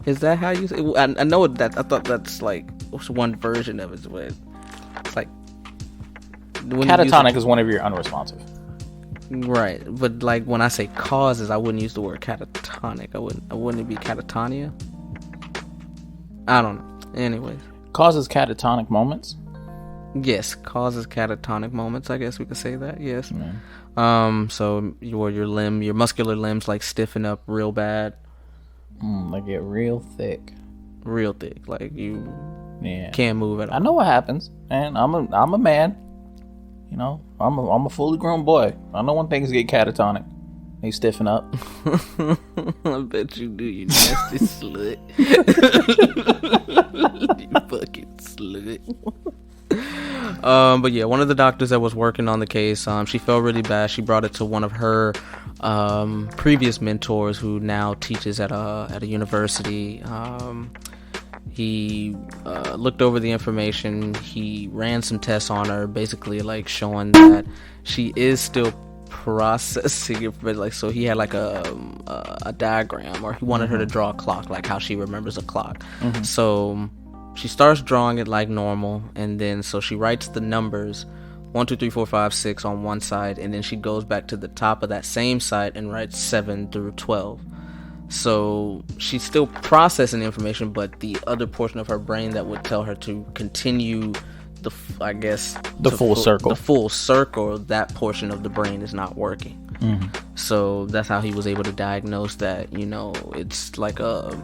Is that how you say it? I know that. I thought that's like one version of it, but it's like Catatonic is whenever you're unresponsive. Right, but like when I say causes, I wouldn't use the word catatonic. Wouldn't it be catatonia? I don't know. Anyways, causes catatonic moments. Yes, causes catatonic moments. I guess we could say that. Yes. So your muscular limbs like stiffen up real bad. They get real thick. Like you can't move at all. I know what happens, and I'm a man. You know, I'm a fully grown boy. I know when things get catatonic, they stiffen up. I bet you do, you nasty slut. You fucking slut. But yeah, one of the doctors that was working on the case, she felt really bad. She brought it to one of her previous mentors, who now teaches at a university. He looked over the information. He ran some tests on her, basically like showing that she is still processing it, but like, so he had like a diagram, or he wanted her to draw a clock, like how she remembers a clock. So she starts drawing it like normal, and then so she writes the numbers 1, 2, 3, 4, 5, 6 on one side, and then she goes back to the top of that same side and writes 7 through 12. So she's still processing information, but the other portion of her brain that would tell her to continue the full circle, that portion of the brain is not working. So that's how he was able to diagnose that, it's like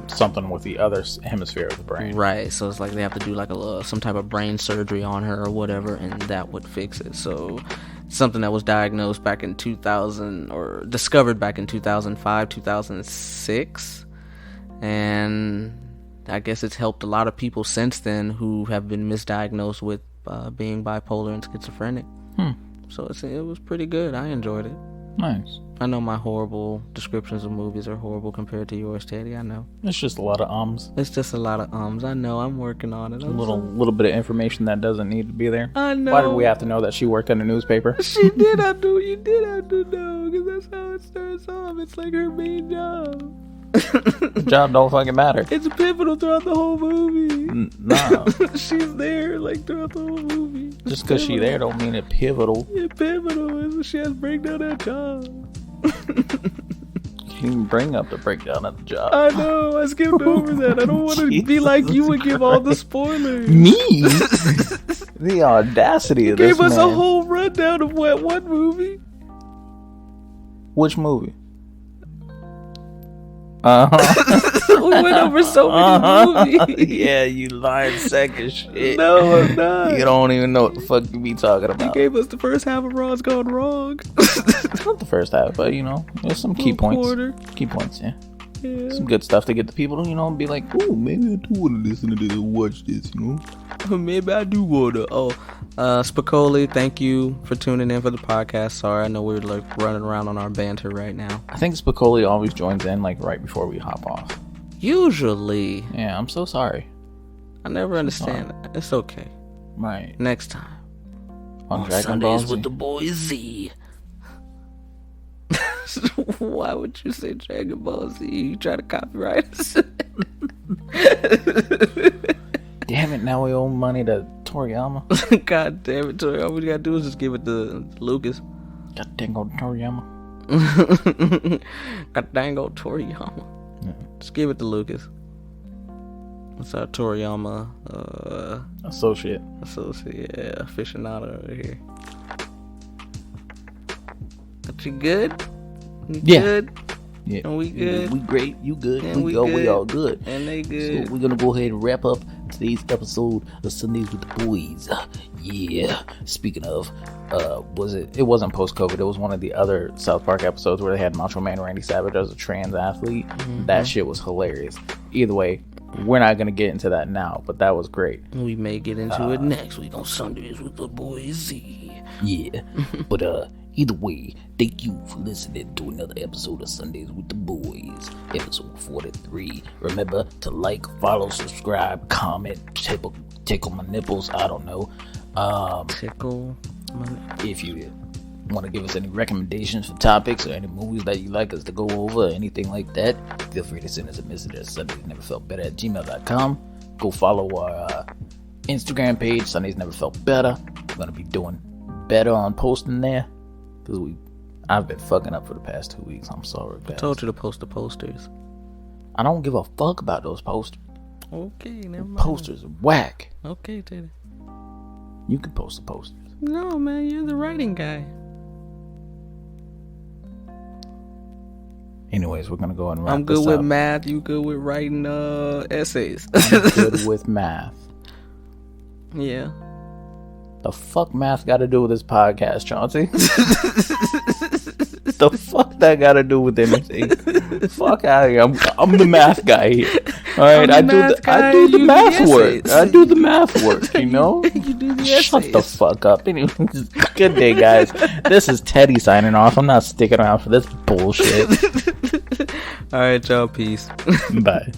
something with the other hemisphere of the brain. Right. So it's like they have to do like some type of brain surgery on her or whatever, and that would fix it. So something that was diagnosed back in 2000 or discovered back in 2005, 2006. And I guess it's helped a lot of people since then who have been misdiagnosed with being bipolar and schizophrenic. So it was pretty good. I enjoyed it. Nice. I know my horrible descriptions of movies are horrible compared to yours, Teddy. I know. It's just a lot of ums. It's just a lot of ums. I know. I'm working on it. A little bit of information that doesn't need to be there. I know. Why did we have to know that she worked in a newspaper? She did. You did have to know, because that's how it starts off. It's like her main job. The job don't fucking matter. It's pivotal throughout the whole movie. No. She's there like throughout the whole movie. Just because she's there don't mean it's pivotal. It's pivotal. She has to break down that job. You can bring up the breakdown of the job. I know. I skipped over that. I don't want to be like you and give all the spoilers. Me? The audacity of this man. Gave us a whole rundown of what movie? Which movie? We went over so many movies. Yeah, you lying sack of shit. No, I'm not. You don't even know what the fuck you be talking about. You gave us the first half of Ron's Gone Wrong. Not the first half, but there's some key points. Quarter. Key points, yeah. Some good stuff to get the people to, be like, oh, maybe I do want to listen to this and watch this, Maybe I do want to. Spicoli, thank you for tuning in for the podcast. Sorry, I know we're like running around on our banter right now. I think Spicoli always joins in like right before we hop off. Usually. Yeah, I'm so sorry. I never understand it. It's okay. Right. Next time. On Dragon Ball Z. With the boy Z. Why would you say Dragon Ball Z? You try to copyright us. Damn it, now we owe money to Toriyama. God damn it, Toriyama. All we gotta do is just give it to Lucas. God dang old Toriyama. God dang old Toriyama. Yeah. Just give it to Lucas. What's our Toriyama associate, yeah, aficionado over here. But you good? Good? Yeah. And we good? We great. You good? And we all good. And they good. So we're gonna go ahead and wrap up today's episode of Sundays with the Boys. Yeah. Speaking of, it wasn't post-COVID. It was one of the other South Park episodes where they had Macho Man Randy Savage as a trans athlete. Mm-hmm. That shit was hilarious. Either way, we're not gonna get into that now, but that was great. We may get into it next week on Sundays with the Boys. Yeah. But either way, thank you for listening to another episode of Sundays with the Boys, episode 43. Remember to like, follow, subscribe, comment, tickle my nipples. I don't know. Tickle my nipples. If you want to give us any recommendations for topics or any movies that you'd like us to go over or anything like that, feel free to send us a message at sundaysneverfeltbetter@gmail.com. Go follow our Instagram page, Sundays Never Felt Better. We're going to be doing better on posting there. Because I've been fucking up for the past 2 weeks. I'm sorry, guys. I told you to post the posters. I don't give a fuck about those posters. Okay, never mind. Posters are whack. Okay, Teddy. You can post the posters. No, man, you're the writing guy. Anyways, we're gonna go and wrap I'm good this with up. math. You good with writing essays? I'm good with math. Yeah. The fuck math got to do with this podcast, Chauncey? The fuck that got to do with anything? Fuck out of here. I'm the math guy here. All right, I do the math work. I do the math work. You know. You do the essays. Shut the fuck up. Anyway, good day, guys. This is Teddy signing off. I'm not sticking around for this bullshit. All right, y'all. Peace. Bye.